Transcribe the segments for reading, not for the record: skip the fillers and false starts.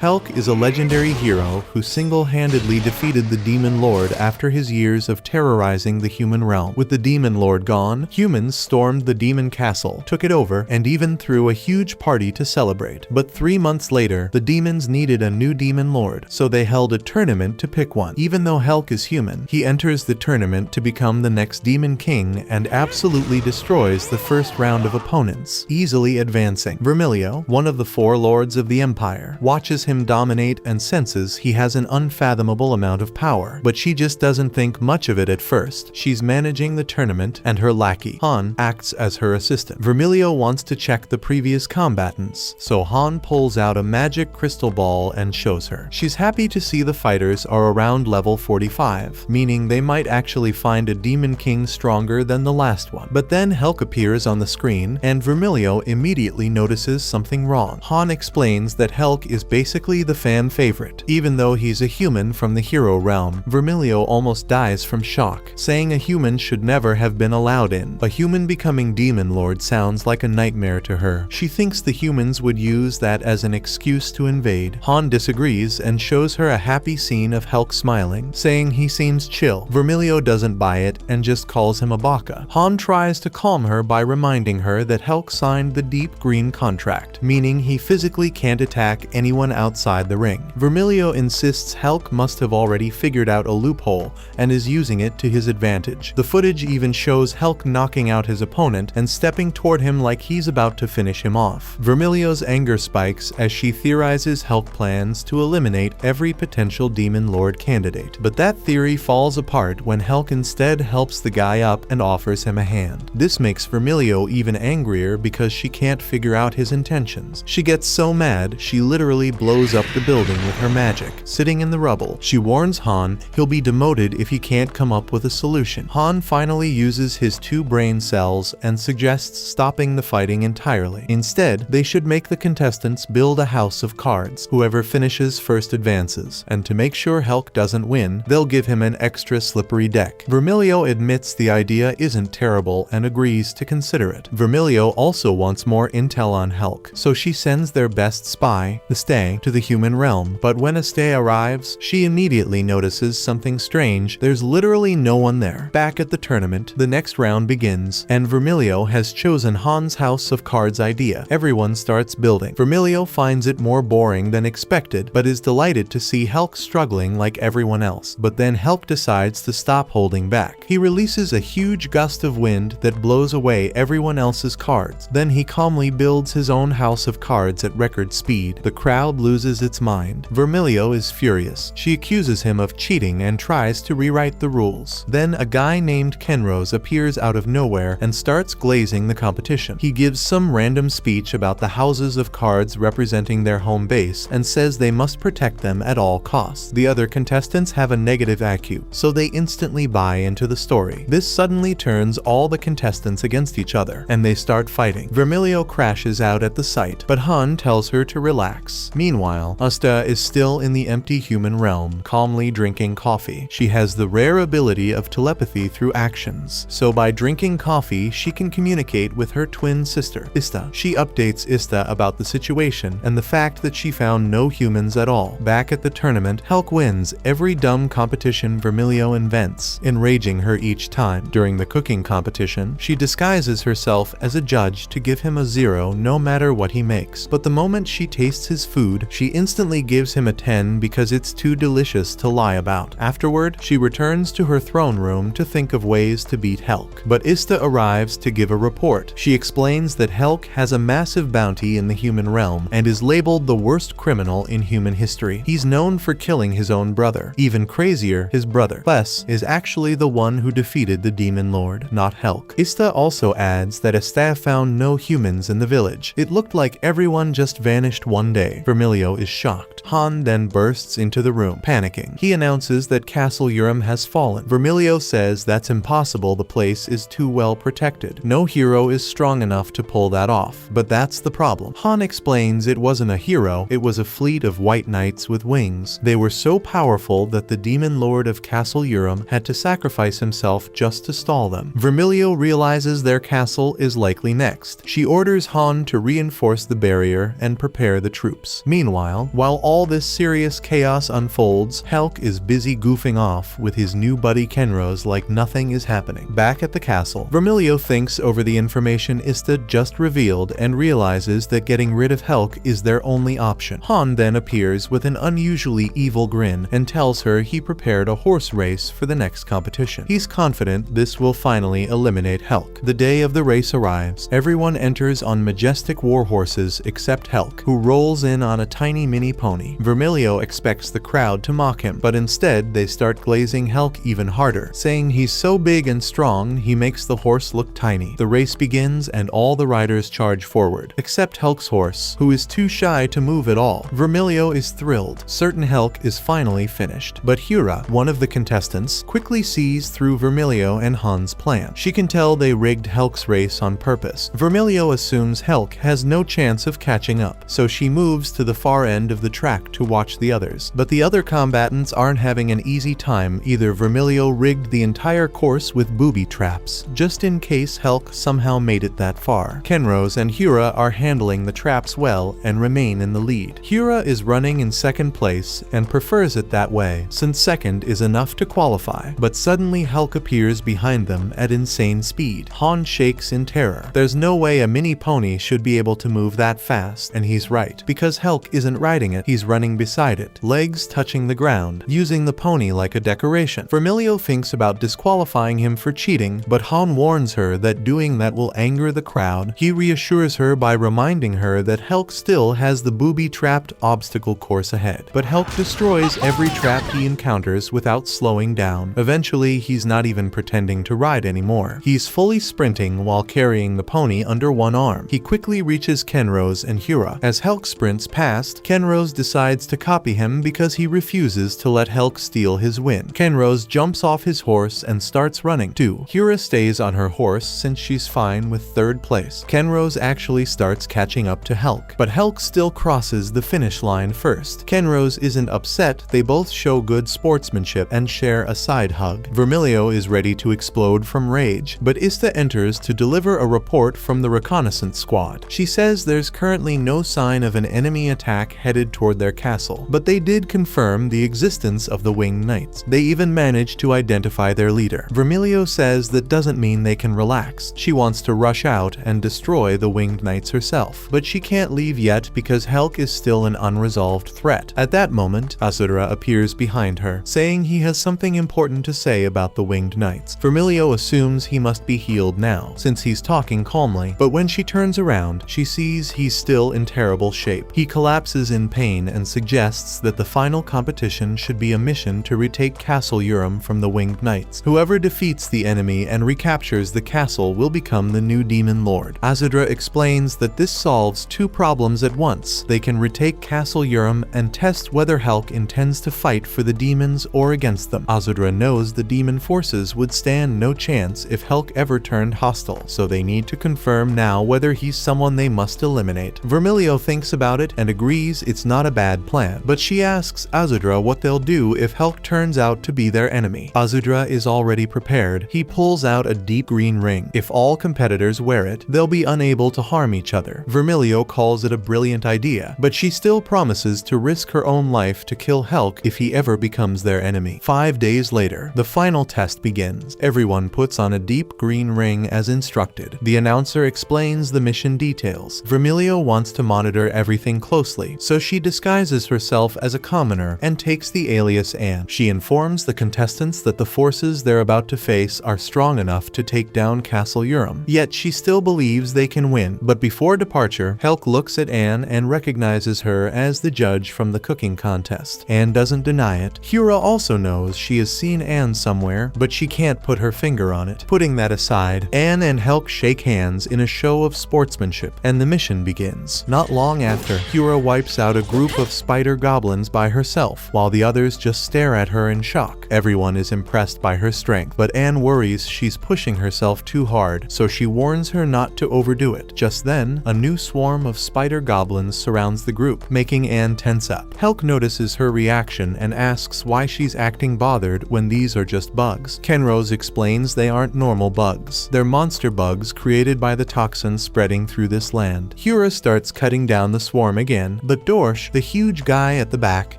Helk is a legendary hero who single-handedly defeated the Demon Lord after his years of terrorizing the human realm. With the Demon Lord gone, humans stormed the demon castle, took it over, and even threw a huge party to celebrate. But 3 months later, the demons needed a new Demon Lord, so they held a tournament to pick one. Even though Helk is human, he enters the tournament to become the next Demon King and absolutely destroys the first round of opponents, easily advancing. Vermilio, one of the 4 lords of the Empire, watches him dominate and senses he has an unfathomable amount of power, but she just doesn't think much of it at first. She's managing the tournament, and her lackey, Han, acts as her assistant. Vermilio wants to check the previous combatants, so Han pulls out a magic crystal ball and shows her. She's happy to see the fighters are around level 45, meaning they might actually find a Demon King stronger than the last one. But then Helk appears on the screen, and Vermilio immediately notices something wrong. Han explains that Helk is basically the fan favorite. Even though he's a human from the hero realm, Vermilio almost dies from shock, saying a human should never have been allowed in. A human becoming Demon Lord sounds like a nightmare to her. She thinks the humans would use that as an excuse to invade. Han disagrees and shows her a happy scene of Helk smiling, saying he seems chill. Vermilio doesn't buy it and just calls him a baka. Han tries to calm her by reminding her that Helk signed the deep green contract, meaning he physically can't attack anyone outside the ring. Vermilio insists Helk must have already figured out a loophole and is using it to his advantage. The footage even shows Helk knocking out his opponent and stepping toward him like he's about to finish him off. Vermilio's anger spikes as she theorizes Helk plans to eliminate every potential Demon Lord candidate. But that theory falls apart when Helk instead helps the guy up and offers him a hand. This makes Vermilio even angrier because she can't figure out his intentions. She gets so mad, she literally blows up the building with her magic. Sitting in the rubble, she warns Han he'll be demoted if he can't come up with a solution. Han finally uses his 2 brain cells and suggests stopping the fighting entirely. Instead, they should make the contestants build a house of cards. Whoever finishes first advances, and to make sure Helk doesn't win, they'll give him an extra slippery deck. Vermilio admits the idea isn't terrible and agrees to consider it. Vermilio also wants more intel on Helk, so she sends their best spy, Esta, to the human realm. But when Esta arrives, she immediately notices something strange. There's literally no one there. Back at the tournament, the next round begins, and Vermilio has chosen Han's house of cards idea. Everyone starts building. Vermilio finds it more boring than expected, but is delighted to see Helk struggling like everyone else. But then Helk decides to stop holding back. He releases a huge gust of wind that blows away everyone else's cards. Then he calmly builds his own house of cards at record speed. The crowd loses its mind. Vermilio is furious. She accuses him of cheating and tries to rewrite the rules. Then a guy named Kenrose appears out of nowhere and starts glazing the competition. He gives some random speech about the houses of cards representing their home base and says they must protect them at all costs. The other contestants have a negative IQ, so they instantly buy into the story. This suddenly turns all the contestants against each other, and they start fighting. Vermilio crashes out at the sight, but Han tells her to relax. Meanwhile, Esta is still in the empty human realm, calmly drinking coffee. She has the rare ability of telepathy through actions, so by drinking coffee, she can communicate with her twin sister, Esta. She updates Esta about the situation and the fact that she found no humans at all. Back at the tournament, Helk wins every dumb competition Vermilio invents, enraging her each time. During the cooking competition, she disguises herself as a judge to give him a 0 no matter what he makes. But the moment she tastes his food, she instantly gives him a 10 because it's too delicious to lie about. Afterward, she returns to her throne room to think of ways to beat Helk. But Esta arrives to give a report. She explains that Helk has a massive bounty in the human realm and is labeled the worst criminal in human history. He's known for killing his own brother. Even crazier, his brother, Kles, is actually the one who defeated the Demon Lord, not Helk. Esta also adds that Esta found no humans in the village. It looked like everyone just vanished one day. Vermilio is shocked. Han then bursts into the room, panicking. He announces that Castle Yurum has fallen. Vermilio says that's impossible, the place is too well protected. No hero is strong enough to pull that off. But that's the problem. Han explains it wasn't a hero, it was a fleet of white knights with wings. They were so powerful that the Demon Lord of Castle Yurum had to sacrifice himself just to stall them. Vermilio realizes their castle is likely next. She orders Han to reinforce the barrier and prepare the troops. Meanwhile, Meanwhile, while all this serious chaos unfolds, Helk is busy goofing off with his new buddy Kenros like nothing is happening. Back at the castle, Vermilio thinks over the information Esta just revealed and realizes that getting rid of Helk is their only option. Han then appears with an unusually evil grin and tells her he prepared a horse race for the next competition. He's confident this will finally eliminate Helk. The day of the race arrives. Everyone enters on majestic war horses except Helk, who rolls in on a tiny mini pony. Vermilio expects the crowd to mock him, but instead they start glazing Helk even harder, saying he's so big and strong he makes the horse look tiny. The race begins and all the riders charge forward, except Helk's horse, who is too shy to move at all. Vermilio is thrilled, certain Helk is finally finished. But Hura, one of the contestants, quickly sees through Vermilio and Han's plan. She can tell they rigged Helk's race on purpose. Vermilio assumes Helk has no chance of catching up, so she moves to the far end of the track to watch the others. But the other combatants aren't having an easy time either. Vermilio rigged the entire course with booby traps, just in case Helk somehow made it that far. Kenros and Hura are handling the traps well and remain in the lead. Hura is running in second place and prefers it that way, since second is enough to qualify. But suddenly Helk appears behind them at insane speed. Han shakes in terror. There's no way a mini pony should be able to move that fast, and he's right, because Helk isn't riding it, he's running beside it, legs touching the ground, using the pony like a decoration. Vermilio thinks about disqualifying him for cheating, but Han warns her that doing that will anger the crowd. He reassures her by reminding her that Helk still has the booby-trapped obstacle course ahead. But Helk destroys every trap he encounters without slowing down. Eventually, he's not even pretending to ride anymore. He's fully sprinting while carrying the pony under one arm. He quickly reaches Kenros and Hura. As Helk sprints past, Kenros decides to copy him because he refuses to let Helk steal his win. Kenros jumps off his horse and starts running too. Hura stays on her horse since she's fine with third place. Kenros actually starts catching up to Helk, but Helk still crosses the finish line first. Kenros isn't upset, they both show good sportsmanship and share a side hug. Vermilio is ready to explode from rage, but Esta enters to deliver a report from the reconnaissance squad. She says there's currently no sign of an enemy attack headed toward their castle, but they did confirm the existence of the winged knights. They even managed to identify their leader. Vermilio says that doesn't mean they can relax. She wants to rush out and destroy the winged knights herself, but she can't leave yet because Helk is still an unresolved threat. At that moment, Azudra appears behind her, saying he has something important to say about the winged knights. Vermilio assumes he must be healed now, since he's talking calmly, but when she turns around, she sees he's still in terrible shape. He collapses in pain and suggests that the final competition should be a mission to retake Castle Yurum from the winged knights. Whoever defeats the enemy and recaptures the castle will become the new demon lord. Azudra explains that this solves two problems at once. They can retake Castle Yurum and test whether Helk intends to fight for the demons or against them. Azudra knows the demon forces would stand no chance if Helk ever turned hostile, so they need to confirm now whether he's someone they must eliminate. Vermilio thinks about it and agrees it's not a bad plan, but she asks Azudra what they'll do if Helk turns out to be their enemy. Azudra is already prepared. He pulls out a deep green ring. If all competitors wear it, they'll be unable to harm each other. Vermilio calls it a brilliant idea, but she still promises to risk her own life to kill Helk if he ever becomes their enemy. 5 days later, the final test begins. Everyone puts on a deep green ring as instructed. The announcer explains the mission details. Vermilio wants to monitor everything closely, so she disguises herself as a commoner and takes the alias Anne. She informs the contestants that the forces they're about to face are strong enough to take down Castle Yurum, yet she still believes they can win. But before departure, Helk looks at Anne and recognizes her as the judge from the cooking contest. Anne doesn't deny it. Hura also knows she has seen Anne somewhere, but she can't put her finger on it. Putting that aside, Anne and Helk shake hands in a show of sportsmanship, and the mission begins. Not long after, Hura wipes out a group of spider goblins by herself, while the others just stare at her in shock. Everyone is impressed by her strength, but Anne worries she's pushing herself too hard, so she warns her not to overdo it. Just then, a new swarm of spider goblins surrounds the group, making Anne tense up. Helk notices her reaction and asks why she's acting bothered when these are just bugs. Kenros explains they aren't normal bugs. They're monster bugs created by the toxins spreading through this land. Hura starts cutting down the swarm again, plan, but Dorsch, the huge guy at the back,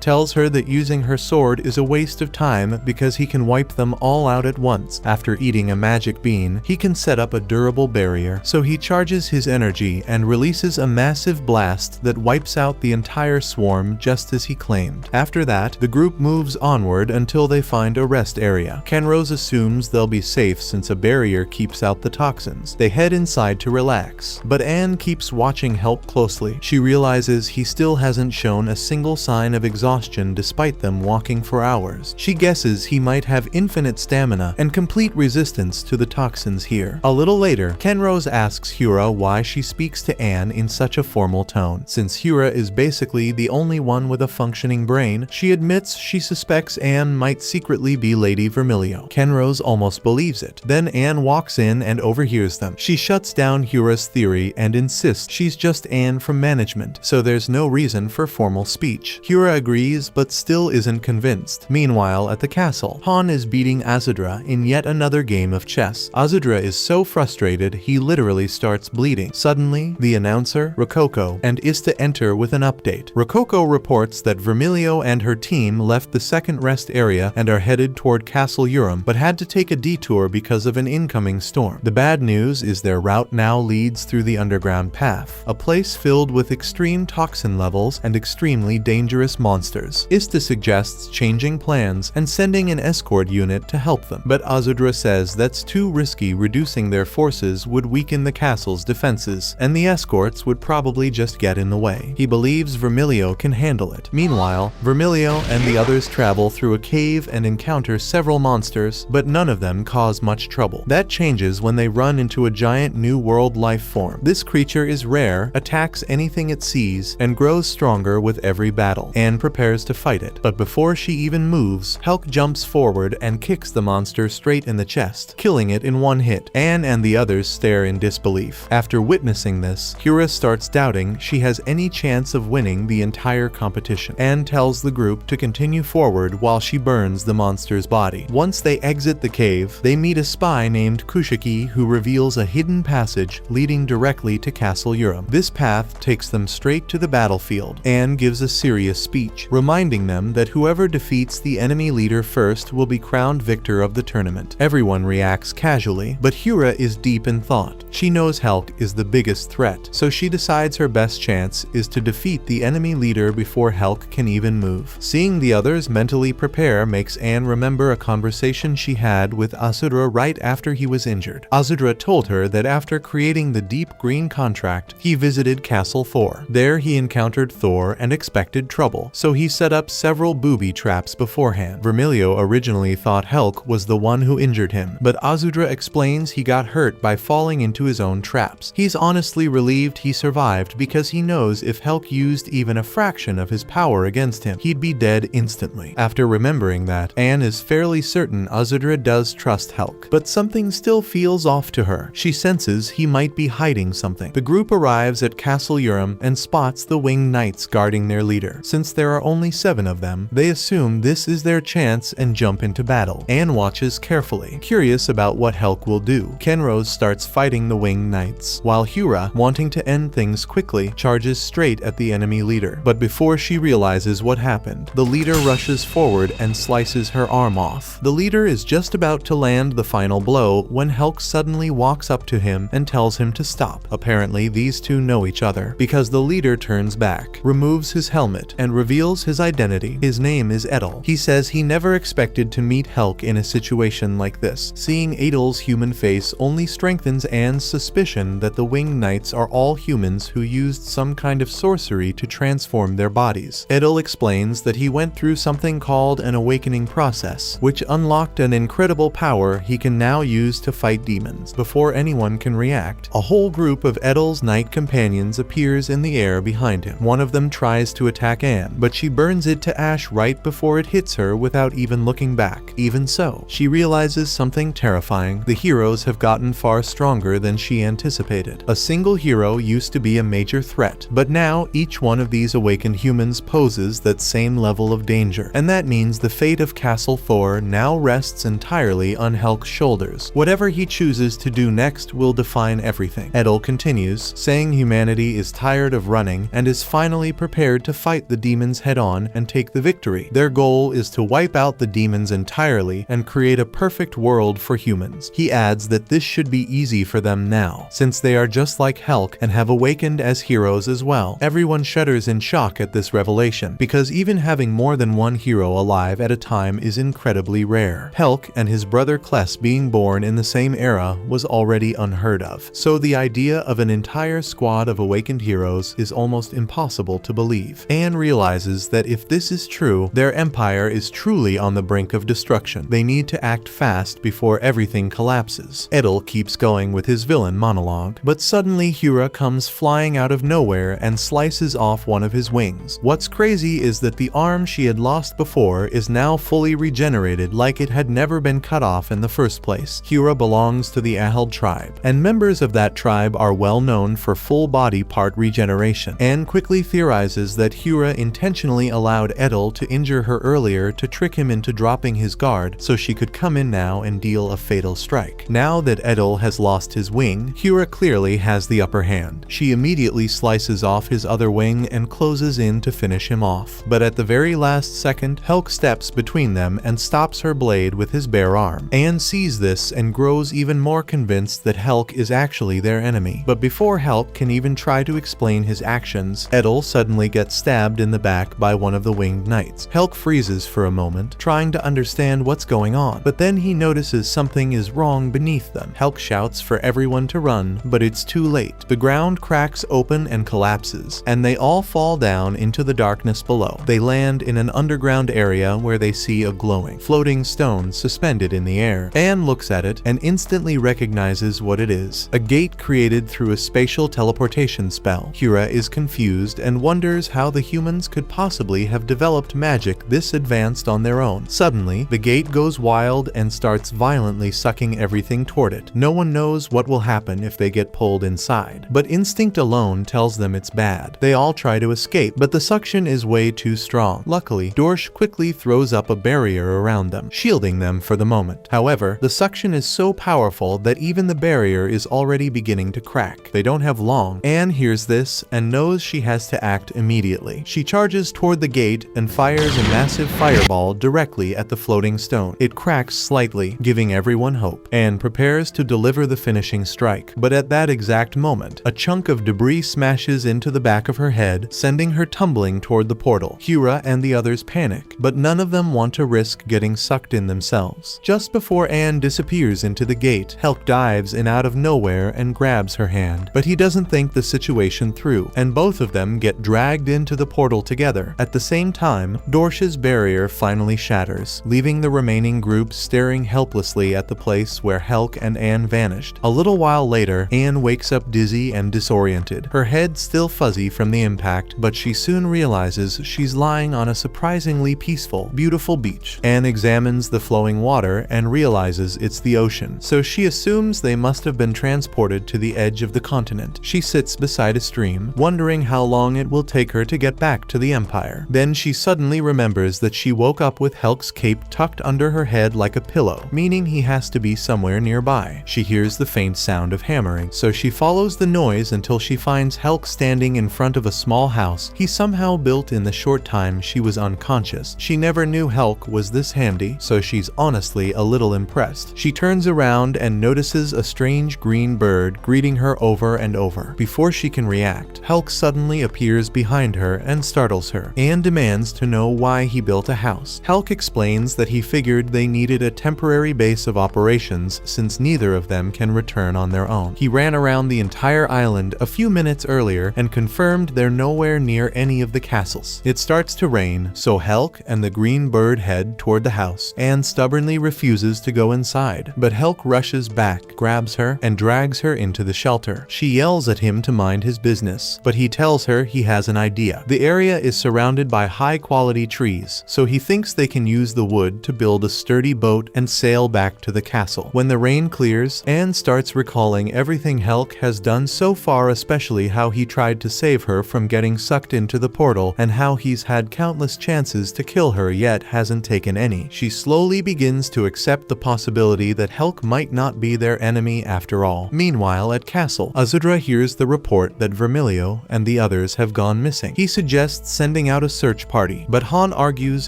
tells her that using her sword is a waste of time because he can wipe them all out at once. After eating a magic bean, he can set up a durable barrier, so he charges his energy and releases a massive blast that wipes out the entire swarm just as he claimed. After that, the group moves onward until they find a rest area. Kenrose assumes they'll be safe since a barrier keeps out the toxins. They head inside to relax, but Anne keeps watching Helk closely. She realizes he still hasn't shown a single sign of exhaustion despite them walking for hours. She guesses he might have infinite stamina and complete resistance to the toxins here. A little later, Kenrose asks Hura why she speaks to Anne in such a formal tone. Since Hura is basically the only one with a functioning brain, she admits she suspects Anne might secretly be Lady Vermilio. Kenrose almost believes it. Then Anne walks in and overhears them. She shuts down Hura's theory and insists she's just Anne from management, so there's no reason for formal speech. Hura agrees, but still isn't convinced. Meanwhile, at the castle, Han is beating Azudra in yet another game of chess. Azudra is so frustrated he literally starts bleeding. Suddenly, the announcer, Rococo, and Esta enter with an update. Rococo reports that Vermilio and her team left the second rest area and are headed toward Castle Yurum, but had to take a detour because of an incoming storm. The bad news is their route now leads through the underground path, a place filled with extreme toxin levels and extremely dangerous monsters. Esta suggests changing plans and sending an escort unit to help them, but Azudra says that's too risky. Reducing their forces would weaken the castle's defenses, and the escorts would probably just get in the way. He believes Vermilio can handle it. Meanwhile, Vermilio and the others travel through a cave and encounter several monsters, but none of them cause much trouble. That changes when they run into a giant new world life form. This creature is rare, attacks anything it sees, and grows stronger with every battle. Anne prepares to fight it, but before she even moves, Helk jumps forward and kicks the monster straight in the chest, killing it in one hit. Anne and the others stare in disbelief. After witnessing this, Hura starts doubting she has any chance of winning the entire competition. Anne tells the group to continue forward while she burns the monster's body. Once they exit the cave, they meet a spy named Kushiki who reveals a hidden passage leading directly to Castle Yurum. This path takes them straight to the battlefield. Anne gives a serious speech, reminding them that whoever defeats the enemy leader first will be crowned victor of the tournament. Everyone reacts casually, but Hura is deep in thought. She knows Helk is the biggest threat, so she decides her best chance is to defeat the enemy leader before Helk can even move. Seeing the others mentally prepare makes Anne remember a conversation she had with Azudra right after he was injured. Azudra told her that after creating the deep green contract, he visited Castle Thor. There he encountered Thor and expected trouble, so he set up several booby traps beforehand. Vermilio originally thought Helk was the one who injured him, but Azudra explains he got hurt by falling into his own traps. He's honestly relieved he survived because he knows if Helk used even a fraction of his power against him, he'd be dead instantly. After remembering that, Anne is fairly certain Azudra does trust Helk, but something still feels off to her. She senses he might be hiding something. The group arrives at Castle Yurum and spots the winged knights guarding their leader. Since there are only 7 of them, they assume this is their chance and jump into battle. Anne watches carefully, curious about what Helk will do. Kenrose starts fighting the winged knights, while Hura, wanting to end things quickly, charges straight at the enemy leader. But before she realizes what happened, the leader rushes forward and slices her arm off. The leader is just about to land the final blow when Helk suddenly walks up to him and tells him to stop. Apparently, these two know each other, because the leader turns back, removes his helmet, and reveals his identity. His name is Edel. He says he never expected to meet Helk in a situation like this. Seeing Edel's human face only strengthens Anne's suspicion that the winged knights are all humans who used some kind of sorcery to transform their bodies. Edel explains that he went through something called an awakening process, which unlocked an incredible power he can now use to fight demons. Before anyone can react, a whole group of Edel's knight companions appears in the air behind him. One of them tries to attack Anne, but she burns it to ash right before it hits her without even looking back. Even so, she realizes something terrifying. The heroes have gotten far stronger than she anticipated. A single hero used to be a major threat, but now each one of these awakened humans poses that same level of danger, and that means the fate of Castle Thor now rests entirely on Helk's shoulders. Whatever he chooses to do next will define everything. Edel continues, saying humanity is tired of running and and is finally prepared to fight the demons head-on and take the victory. Their goal is to wipe out the demons entirely and create a perfect world for humans. He adds that this should be easy for them now, since they are just like Helk and have awakened as heroes as well. Everyone shudders in shock at this revelation, because even having more than one hero alive at a time is incredibly rare. Helk and his brother Kles being born in the same era was already unheard of, so the idea of an entire squad of awakened heroes is almost impossible to believe. Anne realizes that if this is true, their empire is truly on the brink of destruction. They need to act fast before everything collapses. Edel keeps going with his villain monologue, but suddenly Hura comes flying out of nowhere and slices off one of his wings. What's crazy is that the arm she had lost before is now fully regenerated, like it had never been cut off in the first place. Hura belongs to the Aheld tribe, and members of that tribe are well known for full body part regeneration. Anne quickly theorizes that Hura intentionally allowed Edel to injure her earlier to trick him into dropping his guard so she could come in now and deal a fatal strike. Now that Edel has lost his wing, Hura clearly has the upper hand. She immediately slices off his other wing and closes in to finish him off. But at the very last second, Helk steps between them and stops her blade with his bare arm. Anne sees this and grows even more convinced that Helk is actually their enemy. But before Helk can even try to explain his actions, Edel suddenly gets stabbed in the back by one of the winged knights. Helk freezes for a moment, trying to understand what's going on, but then he notices something is wrong beneath them. Helk shouts for everyone to run, but it's too late. The ground cracks open and collapses, and they all fall down into the darkness below. They land in an underground area where they see a glowing, floating stone suspended in the air. Anne looks at it and instantly recognizes what it is: a gate created through a spatial teleportation spell. Hura is confused and wonders how the humans could possibly have developed magic this advanced on their own. Suddenly, the gate goes wild and starts violently sucking everything toward it. No one knows what will happen if they get pulled inside, but instinct alone tells them it's bad. They all try to escape, but the suction is way too strong. Luckily, Dorsch quickly throws up a barrier around them, shielding them for the moment. However, the suction is so powerful that even the barrier is already beginning to crack. They don't have long. Anne hears this and knows she has to act immediately. She charges toward the gate and fires a massive fireball directly at the floating stone. It cracks slightly, giving everyone hope. Anne prepares to deliver the finishing strike, but at that exact moment, a chunk of debris smashes into the back of her head, sending her tumbling toward the portal. Hura and the others panic, but none of them want to risk getting sucked in themselves. Just before Anne disappears into the gate, Helk dives in out of nowhere and grabs her hand, but he doesn't think the situation through, and both of them get dragged into the portal together. At the same time, Dorsch's barrier finally shatters, leaving the remaining group staring helplessly at the place where Helk and Anne vanished. A little while later, Anne wakes up dizzy and disoriented, her head still fuzzy from the impact, but she soon realizes she's lying on a surprisingly peaceful, beautiful beach. Anne examines the flowing water and realizes it's the ocean, so she assumes they must have been transported to the edge of the continent. She sits beside a stream, wondering how long it will take her to get back to the Empire. Then she suddenly remembers that she woke up with Helk's cape tucked under her head like a pillow, meaning he has to be somewhere nearby. She hears the faint sound of hammering, so she follows the noise until she finds Helk standing in front of a small house he somehow built in the short time she was unconscious. She never knew Helk was this handy, so she's honestly a little impressed. She turns around and notices a strange green bird greeting her over and over. Before she can react, Helk suddenly appears behind her and startles her. Anne demands to know why he built a house. Helk explains that he figured they needed a temporary base of operations since neither of them can return on their own. He ran around the entire island a few minutes earlier and confirmed they're nowhere near any of the castles. It starts to rain, so Helk and the green bird head toward the house. Anne stubbornly refuses to go inside, but Helk rushes back, grabs her, and drags her into the shelter. She yells at him to mind his business, but he tells her he has an idea. The area is surrounded by high-quality trees, so he thinks they can use the wood to build a sturdy boat and sail back to the castle. When the rain clears, Anne starts recalling everything Helk has done so far, especially how he tried to save her from getting sucked into the portal and how he's had countless chances to kill her yet hasn't taken any. She slowly begins to accept the possibility that Helk might not be their enemy after all. Meanwhile, at Castle, Azudra hears the report that Vermilio and the the others have gone missing. He suggests sending out a search party, but Han argues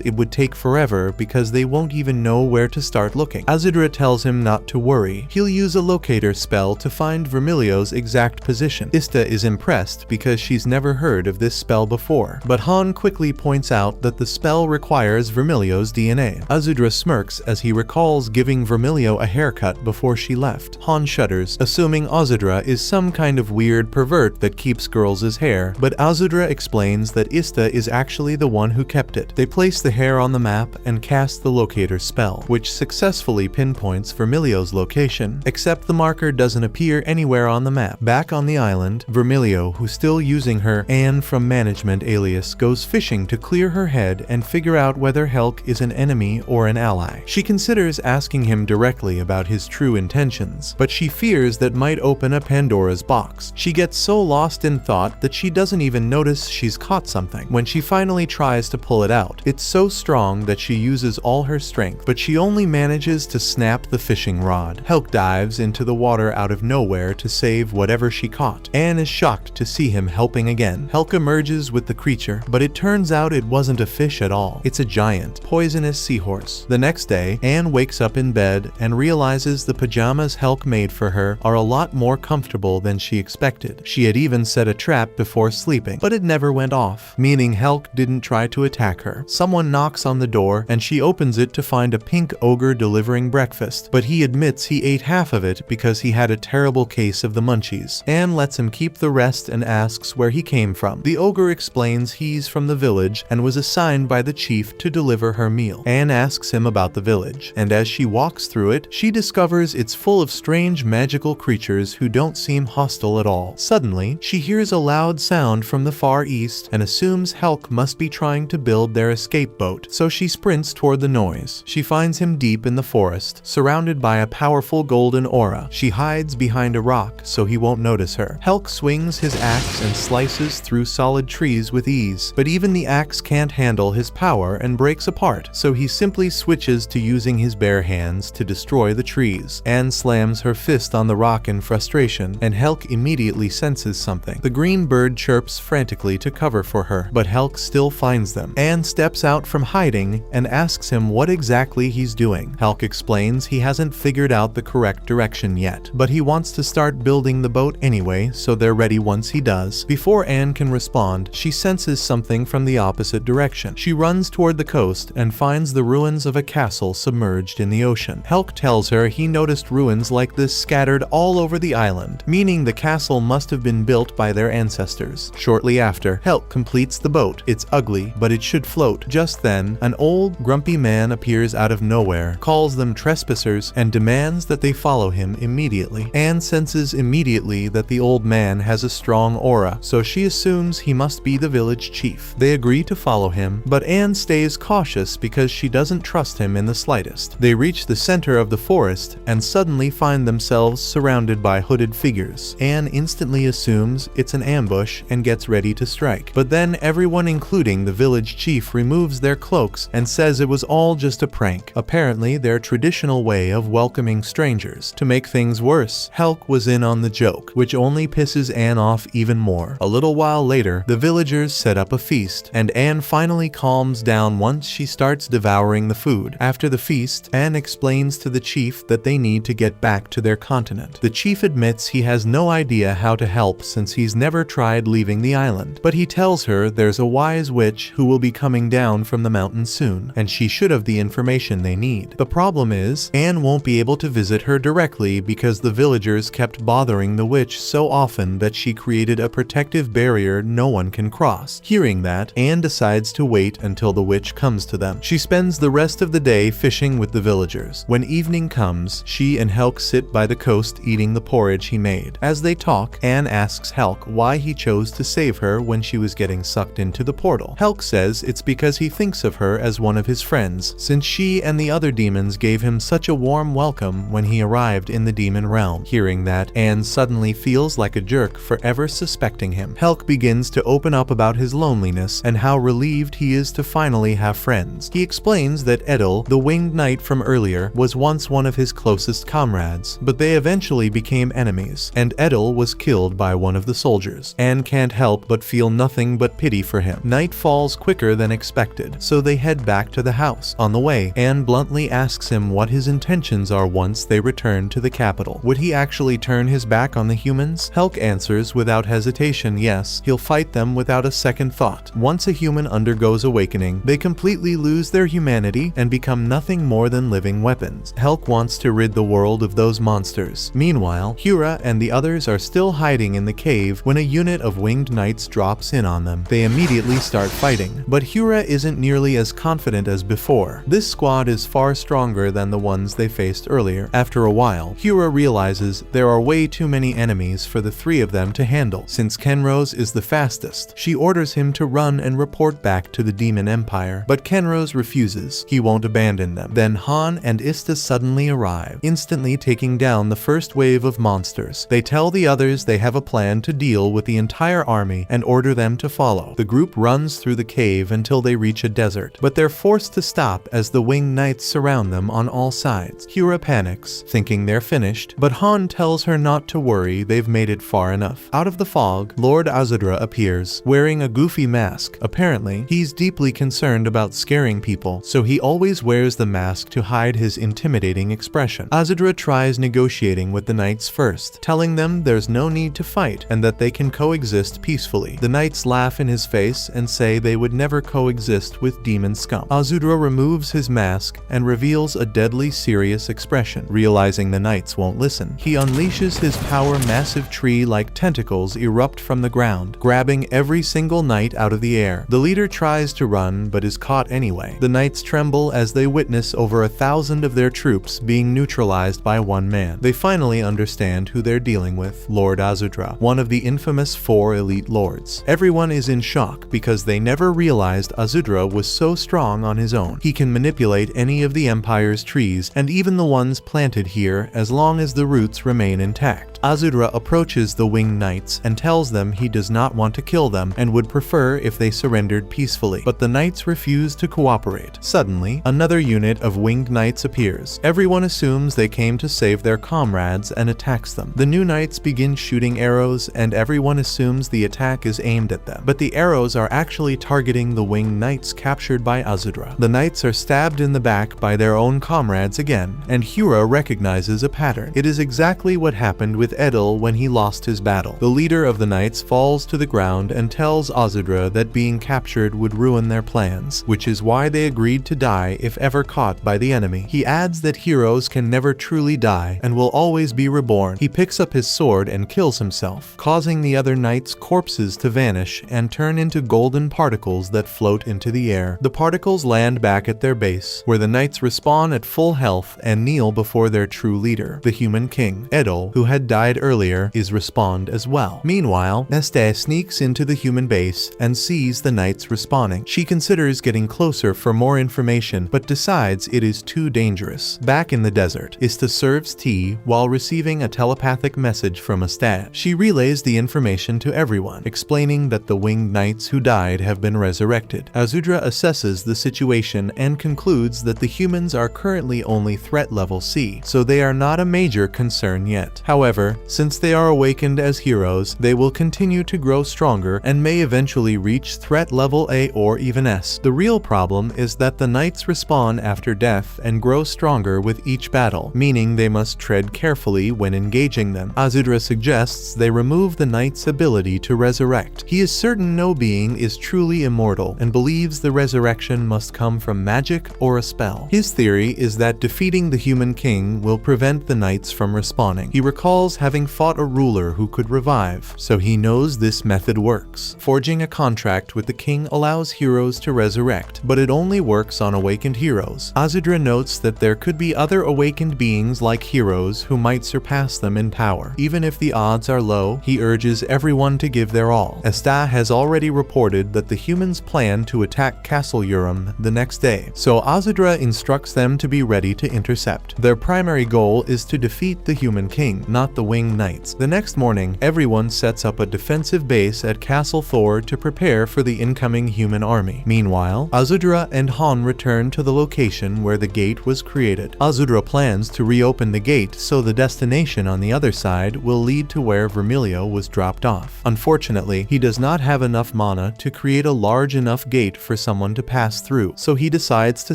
it would take forever because they won't even know where to start looking. Azudra tells him not to worry. He'll use a locator spell to find Vermilio's exact position. Esta is impressed because she's never heard of this spell before, but Han quickly points out that the spell requires Vermilio's DNA. Azudra smirks as he recalls giving Vermilio a haircut before she left. Han shudders, assuming Azudra is some kind of weird pervert that keeps girls' hair, but Azudra explains that Esta is actually the one who kept it. They place the hair on the map and cast the locator spell, which successfully pinpoints Vermilio's location, except the marker doesn't appear anywhere on the map. Back on the island, Vermilio, who's still using her Anne from management alias, goes fishing to clear her head and figure out whether Helk is an enemy or an ally. She considers asking him directly about his true intentions, but she fears that might open a Pandora's box. She gets so lost in thought that she doesn't even notice she's caught something. When she finally tries to pull it out, it's so strong that she uses all her strength, but she only manages to snap the fishing rod. Helk dives into the water out of nowhere to save whatever she caught. Anne is shocked to see him helping again. Helk emerges with the creature, but it turns out it wasn't a fish at all. It's a giant, poisonous seahorse. The next day, Anne wakes up in bed and realizes the pajamas Helk made for her are a lot more comfortable than she expected. She had even set a trap before sleeping, but it never went off, meaning Helk didn't try to attack her. Someone knocks on the door and she opens it to find a pink ogre delivering breakfast, but he admits he ate half of it because he had a terrible case of the munchies. Anne lets him keep the rest and asks where he came from. The ogre explains he's from the village and was assigned by the chief to deliver her meal. Anne asks him about the village, and as she walks through it, she discovers it's full of strange magical creatures who don't seem hostile at all. Suddenly, she hears a loud sound from the far east and assumes Helk must be trying to build their escape boat, so she sprints toward the noise. She finds him deep in the forest, surrounded by a powerful golden aura. She hides behind a rock so he won't notice her. Helk swings his axe and slices through solid trees with ease, but even the axe can't handle his power and breaks apart, so he simply switches to using his bare hands to destroy the trees. Anne slams her fist on the rock in frustration, and Helk immediately senses something. The green bird chirps frantically to cover for her, but Helk still finds them. Anne steps out from hiding and asks him what exactly he's doing. Helk explains he hasn't figured out the correct direction yet, but he wants to start building the boat anyway, so they're ready once he does. Before Anne can respond, she senses something from the opposite direction. She runs toward the coast and finds the ruins of a castle submerged in the ocean. Helk tells her he noticed ruins like this scattered all over the island, meaning the castle must have been built by their ancestors. Shortly after, Helk completes the boat. It's ugly, but it should float. Just then, an old, grumpy man appears out of nowhere, calls them trespassers, and demands that they follow him immediately. Anne senses immediately that the old man has a strong aura, so she assumes he must be the village chief. They agree to follow him, but Anne stays cautious because she doesn't trust him in the slightest. They reach the center of the forest and suddenly find themselves surrounded by hooded figures. Anne instantly assumes it's an ambush and gets ready to strike. But then everyone, including the village chief, removes their cloaks and says it was all just a prank, apparently their traditional way of welcoming strangers. To make things worse, Helk was in on the joke, which only pisses Anne off even more. A little while later, the villagers set up a feast, and Anne finally calms down once she starts devouring the food. After the feast, Anne explains to the chief that they need to get back to their continent. The chief admits he has no idea how to help since he's never tried leaving the island, but he tells her there's a wise witch who will be coming down from the mountain soon, and she should have the information they need. The problem is, Anne won't be able to visit her directly because the villagers kept bothering the witch so often that she created a protective barrier no one can cross. Hearing that, Anne decides to wait until the witch comes to them. She spends the rest of the day fishing with the villagers. When evening comes, she and Helk sit by the coast eating the porridge he made. As they talk, Anne asks Helk why he chose to save her when she was getting sucked into the portal. Helk says it's because he thinks of her as one of his friends, since she and the other demons gave him such a warm welcome when he arrived in the demon realm. Hearing that, Anne suddenly feels like a jerk for ever suspecting him. Helk begins to open up about his loneliness and how relieved he is to finally have friends. He explains that Edel, the winged knight from earlier, was once one of his closest comrades, but they eventually became enemies, and Edel was killed by one of the soldiers. Anne men can't help but feel nothing but pity for him. Night falls quicker than expected, so they head back to the house. On the way, Anne bluntly asks him what his intentions are once they return to the capital. Would he actually turn his back on the humans? Helk answers without hesitation yes, he'll fight them without a second thought. Once a human undergoes awakening, they completely lose their humanity and become nothing more than living weapons. Helk wants to rid the world of those monsters. Meanwhile, Hura and the others are still hiding in the cave when a unit of winged knights drops in on them. They immediately start fighting, but Hura isn't nearly as confident as before. This squad is far stronger than the ones they faced earlier. After a while, Hura realizes there are way too many enemies for the three of them to handle. Since Kenrose is the fastest, she orders him to run and report back to the Demon Empire, but Kenrose refuses. He won't abandon them. Then Han and Esta suddenly arrive, instantly taking down the first wave of monsters. They tell the others they have a plan to deal with the entire army and order them to follow. The group runs through the cave until they reach a desert, but they're forced to stop as the winged knights surround them on all sides. Hura panics, thinking they're finished, but Han tells her not to worry, they've made it far enough. Out of the fog, Lord Azudra appears, wearing a goofy mask. Apparently, he's deeply concerned about scaring people, so he always wears the mask to hide his intimidating expression. Azudra tries negotiating with the knights first, telling them there's no need to fight and that they can coexist peacefully. The knights laugh in his face and say they would never coexist with demon scum. Azudra removes his mask and reveals a deadly serious expression. Realizing the knights won't listen, he unleashes his power. Massive tree-like tentacles erupt from the ground, grabbing every single knight out of the air. The leader tries to run but is caught anyway. The knights tremble as they witness over 1,000 of their troops being neutralized by one man. They finally understand who they're dealing with, Lord Azudra, one of the infamous 4 elite lords. Everyone is in shock because they never realized Azudra was so strong on his own. He can manipulate any of the Empire's trees, and even the ones planted here, as long as the roots remain intact. Azudra approaches the winged knights and tells them he does not want to kill them and would prefer if they surrendered peacefully, but the knights refuse to cooperate. Suddenly, another unit of winged knights appears. Everyone assumes they came to save their comrades and attacks them. The new knights begin shooting arrows and everyone assumes the attack is aimed at them, but the arrows are actually targeting the winged knights captured by Azudra. The knights are stabbed in the back by their own comrades again, and Hura recognizes a pattern. It is exactly what happened with Edel when he lost his battle. The leader of the knights falls to the ground and tells Azudra that being captured would ruin their plans, which is why they agreed to die if ever caught by the enemy. He adds that heroes can never truly die and will always be reborn. He picks up his sword and kills himself, causing the other knights' corpses to vanish and turn into golden particles that float into the air. The particles land back at their base, where the knights respawn at full health and kneel before their true leader, the human king. Edel, who had died earlier, is respawned as well. Meanwhile, Esta sneaks into the human base and sees the knights respawning. She considers getting closer for more information, but decides it is too dangerous. Back in the desert, Esta serves tea while receiving a telepathic message from Esta. She relays the information to everyone, explaining that the winged knights who died have been resurrected. Azudra assesses the situation and concludes that the humans are currently only threat level C, so they are not a major concern yet. However, since they are awakened as heroes, they will continue to grow stronger and may eventually reach threat level A or even S. The real problem is that the knights respawn after death and grow stronger with each battle, meaning they must tread carefully when engaging them. Azudra suggests they remove the knight's ability to resurrect. He is certain no being is truly immortal and believes the resurrection must come from magic or a spell. His theory is that defeating the human king will prevent the knights from respawning. He recalls having fought a ruler who could revive, so he knows this method works. Forging a contract with the king allows heroes to resurrect, but it only works on awakened heroes. Azudra notes that there could be other awakened beings like heroes who might surpass them in power. Even if the odds are low, he urges everyone to give their all. Esta has already reported that the humans plan to attack Castle Yurum the next day, so Azudra instructs them to be ready to intercept. Their primary goal is to defeat the human king, not the winged knights. The next morning, everyone sets up a defensive base at Castle Thor to prepare for the incoming human army. Meanwhile, Azudra and Han return to the location where the gate was created. Azudra plans to reopen the gate so the destination on the other side will lead to where Vermilio was dropped off. enough. Unfortunately, he does not have enough mana to create a large enough gate for someone to pass through, so he decides to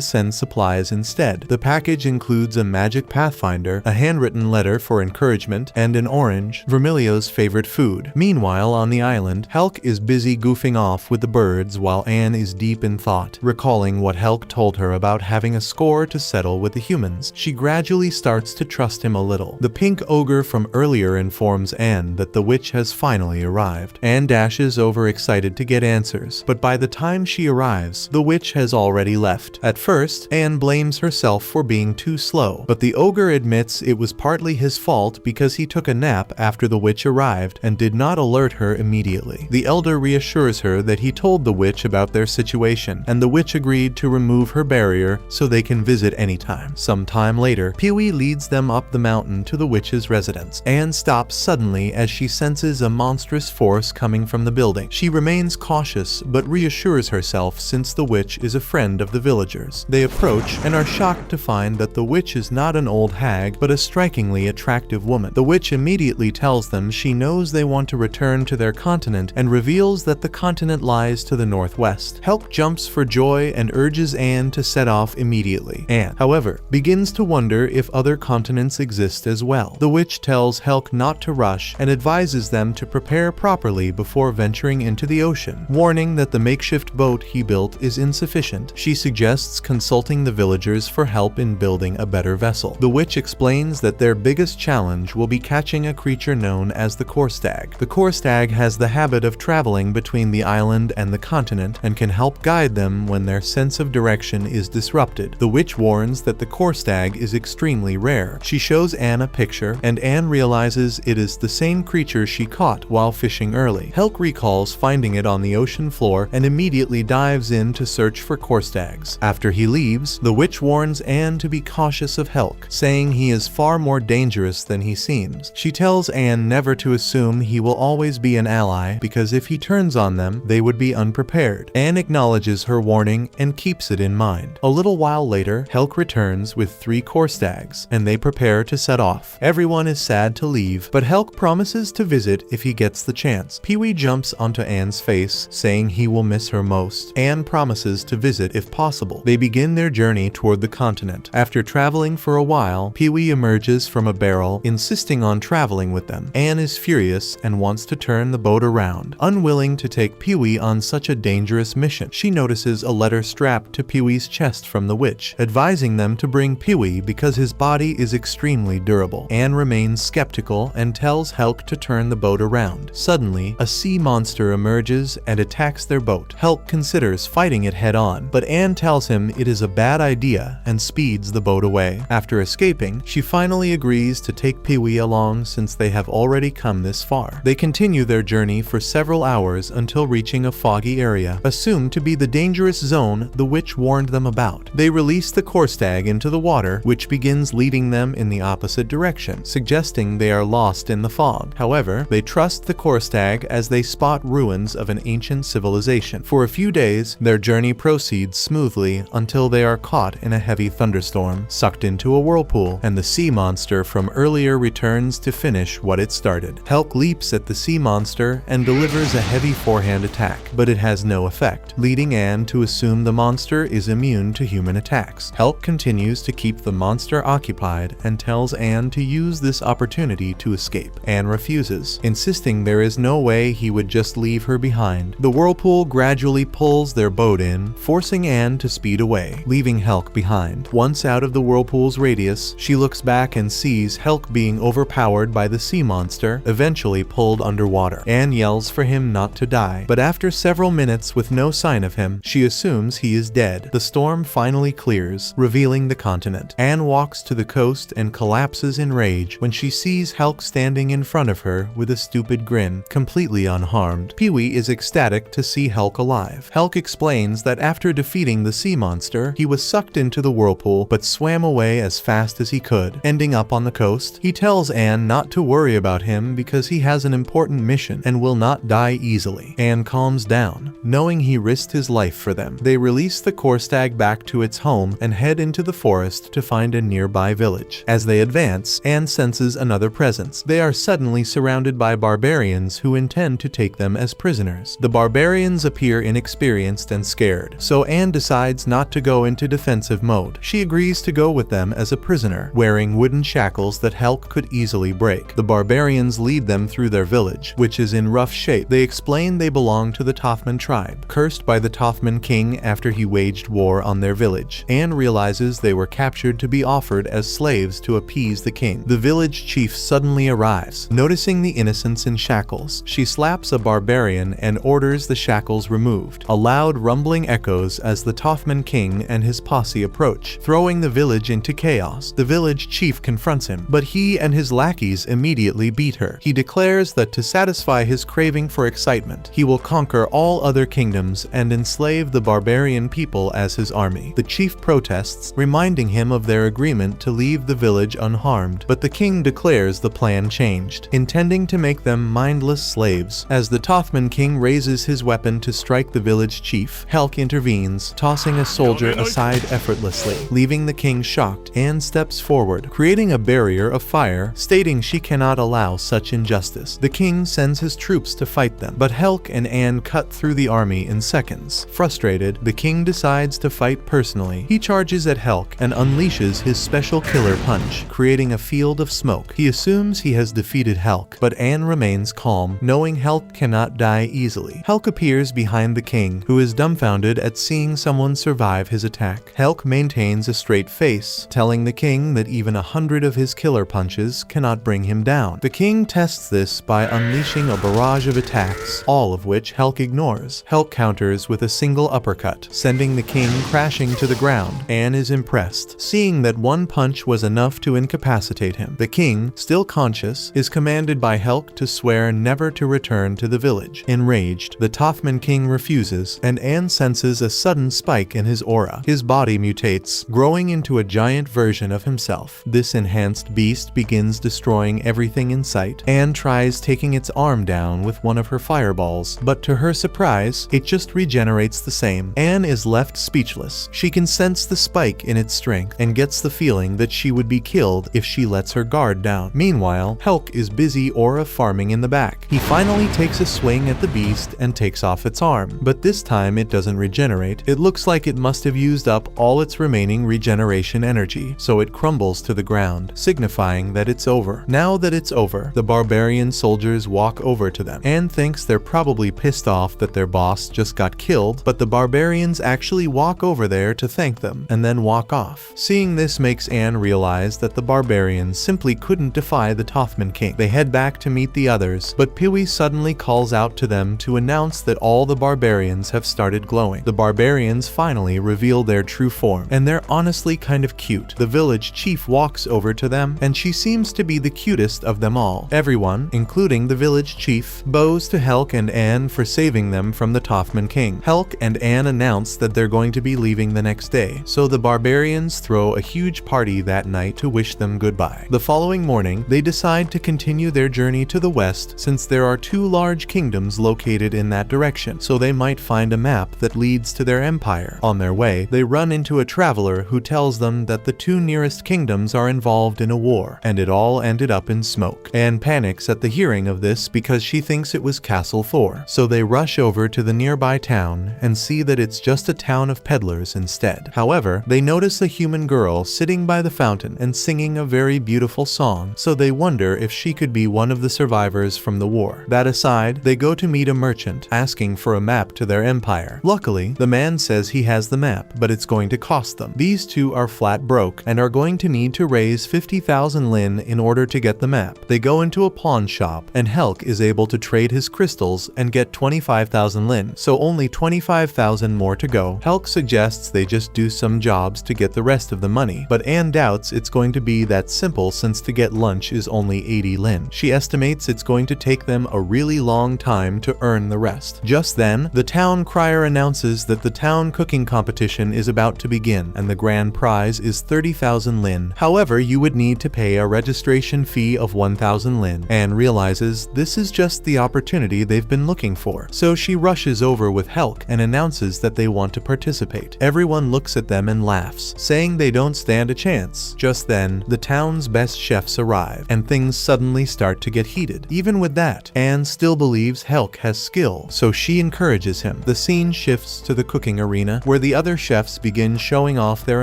send supplies instead. The package includes a magic pathfinder, a handwritten letter for encouragement, and an orange, Vermilio's favorite food. Meanwhile, on the island, Helk is busy goofing off with the birds while Anne is deep in thought, recalling what Helk told her about having a score to settle with the humans. She gradually starts to trust him a little. The pink ogre from earlier informs Anne that the witch has finally arrived. Anne dashes over excited to get answers, but by the time she arrives, the witch has already left. At first, Anne blames herself for being too slow, but the ogre admits it was partly his fault because he took a nap after the witch arrived and did not alert her immediately. The elder reassures her that he told the witch about their situation, and the witch agreed to remove her barrier so they can visit anytime. Some time later, Peewee leads them up the mountain to the witch's residence. Anne stops suddenly as she senses a monstrous force coming from the building. She remains cautious but reassures herself since the witch is a friend of the villagers. They approach and are shocked to find that the witch is not an old hag but a strikingly attractive woman. The witch immediately tells them she knows they want to return to their continent and reveals that the continent lies to the northwest. Helk jumps for joy and urges Anne to set off immediately. Anne, however, begins to wonder if other continents exist as well. The witch tells Helk not to rush and advises them to prepare properly before venturing into the ocean. Warning that the makeshift boat he built is insufficient, she suggests consulting the villagers for help in building a better vessel. The witch explains that their biggest challenge will be catching a creature known as the Corstag. The Corstag has the habit of traveling between the island and the continent and can help guide them when their sense of direction is disrupted. The witch warns that the Corstag is extremely rare. She shows Anne a picture, and Anne realizes it is the same creature she caught while fishing early. Helk recalls finding it on the ocean floor and immediately dives in to search for Corstags. After he leaves, the witch warns Anne to be cautious of Helk, saying he is far more dangerous than he seems. She tells Anne never to assume he will always be an ally because if he turns on them, they would be unprepared. Anne acknowledges her warning and keeps it in mind. A little while later, Helk returns with 3 Corstags, and they prepare to set off. Everyone is sad to leave, but Helk promises to visit if he gets the chance. Peewee jumps onto Anne's face, saying he will miss her most. Anne promises to visit if possible. They begin their journey toward the continent. After traveling for a while, Peewee emerges from a barrel, insisting on traveling with them. Anne is furious and wants to turn the boat around. Unwilling to take Peewee on such a dangerous mission, she notices a letter strapped to Peewee's chest from the witch, advising them to bring Peewee because his body is extremely durable. Anne remains skeptical and tells Helk to turn the boat around. Suddenly, a sea monster emerges and attacks their boat. Helk considers fighting it head-on, but Anne tells him it is a bad idea and speeds the boat away. After escaping, she finally agrees to take Peewee along since they have already come this far. They continue their journey for several hours until reaching a foggy area, assumed to be the dangerous zone the witch warned them about. They release the Corstag into the water, which begins leading them in the opposite direction, suggesting they are lost in the fog. However, they trust the Corstag as they spot ruins of an ancient civilization. For a few days, their journey proceeds smoothly until they are caught in a heavy thunderstorm, sucked into a whirlpool, and the sea monster from earlier returns to finish what it started. Helk leaps at the sea monster and delivers a heavy forehand attack, but it has no effect, leading Anne to assume the monster is immune to human attacks. Helk continues to keep the monster occupied and tells Anne to use this opportunity to escape. Anne refuses, insisting there is no way he would just leave her behind. The whirlpool gradually pulls their boat in, forcing Anne to speed away, leaving Helk behind. Once out of the whirlpool's radius, she looks back and sees Helk being overpowered by the sea monster, eventually pulled underwater. Anne yells for him not to die, but after several minutes with no sign of him, she assumes he is dead. The storm finally clears, revealing the continent. Anne walks to the coast and collapses in rage when she sees Helk standing in front of her with a stupid grin, completely unharmed. Peewee is ecstatic to see Helk alive. Helk explains that after defeating the sea monster, he was sucked into the whirlpool but swam away as fast as he could, ending up on the coast. He tells Anne not to worry about him because he has an important mission and will not die easily. Anne calms down, knowing he risked his life for them. They release the Corstag back to its home and head into the forest to find a nearby village. As they advance, Anne senses another presence. They are suddenly surrounded by barbarians barbarians who intend to take them as prisoners. The barbarians appear inexperienced and scared, so Anne decides not to go into defensive mode. She agrees to go with them as a prisoner, wearing wooden shackles that Helk could easily break. The barbarians lead them through their village, which is in rough shape. They explain they belong to the Toffman tribe, cursed by the Toffman king after he waged war on their village. Anne realizes they were captured to be offered as slaves to appease the king. The village chief suddenly arrives. Noticing the innocents in shackles, she slaps a barbarian and orders the shackles removed. A loud rumbling echoes as the Toffman king and his posse approach, throwing the village into chaos. The village chief confronts him, but he and his lackeys immediately beat her. He declares that to satisfy his craving for excitement, he will conquer all other kingdoms and enslave the barbarian people as his army. The chief protests, reminding him of their agreement to leave the village unharmed, but the king declares the plan changed, intending to make them mindless slaves. As the Toffman king raises his weapon to strike the village chief, Helk intervenes, tossing a soldier aside effortlessly, leaving the king shocked. Anne steps forward, creating a barrier of fire, stating she cannot allow such injustice. The king sends his troops to fight them, but Helk and Anne cut through the army in seconds. Frustrated, the king decides to fight personally. He charges at Helk and unleashes his special killer punch, creating a field of smoke. He assumes he has defeated Helk, but Anne remains calm, knowing Helk cannot die easily. Helk appears behind the king, who is dumbfounded at seeing someone survive his attack. Helk maintains a straight face, telling the king that even 100 of his killer punches cannot bring him down. The king tests this by unleashing a barrage of attacks, all of which Helk ignores. Helk counters with a single uppercut, sending the king crashing to the ground. Anne is impressed, seeing that one punch was enough to incapacitate him. The king, still conscious, is commanded by Helk to swear never to return to the village. Enraged, the Toffman king refuses, and Anne senses a sudden spike in his aura. His body mutates, growing into a giant version of himself. This enhanced beast begins destroying everything in sight. Anne tries taking its arm down with one of her fireballs, but to her surprise, it just regenerates the same. Anne is left speechless. She can sense the spike in its strength and gets the feeling that she would be killed if she lets her guard down. Meanwhile, Helk is busy aura farming in the back. He finally takes a swing at the beast and takes off its arm, but this time it doesn't regenerate. It looks like it must have used up all its remaining regeneration energy, so it crumbles to the ground, signifying that it's over. Now that it's over, the barbarian soldiers walk over to them. Anne thinks they're probably pissed off that their boss just got killed, but the barbarians actually walk over there to thank them, and then walk off. Seeing this makes Anne realize that the barbarians simply couldn't defy the Toffman king. They head back to meet the others, but Peewee suddenly calls out to them to announce that all the barbarians have started glowing. The barbarians finally reveal their true form, and they're honestly kind of cute. The village chief walks over to them, and she seems to be the cutest of them all. Everyone, including the village chief, bows to Helk and Anne for saving them from the Toffman king. Helk and Anne announce that they're going to be leaving the next day, so the barbarians throw a huge party that night to wish them goodbye. The following morning, they decide to continue their journey to the west since there are 2 large kingdoms located in that direction, so they might find a map that leads to their empire. On their way, they run into a traveler who tells them that the 2 nearest kingdoms are involved in a war, and it all ended up in smoke. Anne panics at the hearing of this because she thinks it was Castle Thor, so they rush over to the nearby town and see that it's just a town of peddlers instead. However, they notice a human girl sitting by the fountain and singing a very beautiful song, so they wonder if she could be one of the survivors from the war. That aside, they go to meet a merchant, asking for a map to their empire. Luckily, the man says he has the map, but it's going to cost them. These 2 are flat broke and are going to need to raise 50,000 lin in order to get the map. They go into a pawn shop, and Helk is able to trade his crystals and get 25,000 lin, so only 25,000 more to go. Helk suggests they just do some jobs to get the rest of the money, but Anne doubts it's going to be that simple since to get lunch is only 80 lin. She estimates it's going to take them a really long time to earn the rest. Just then, the town crier announces that the town cooking competition is about to begin, and the grand prize is 30,000 lin. However, you would need to pay a registration fee of 1,000 lin. Anne realizes this is just the opportunity they've been looking for, so she rushes over with Helk and announces that they want to participate. Everyone looks at them and laughs, saying they don't stand a chance. Just then, the town's best chefs arrive, and things suddenly start to get heated. Even even with that, Anne still believes Helk has skill, so she encourages him. The scene shifts to the cooking arena, where the other chefs begin showing off their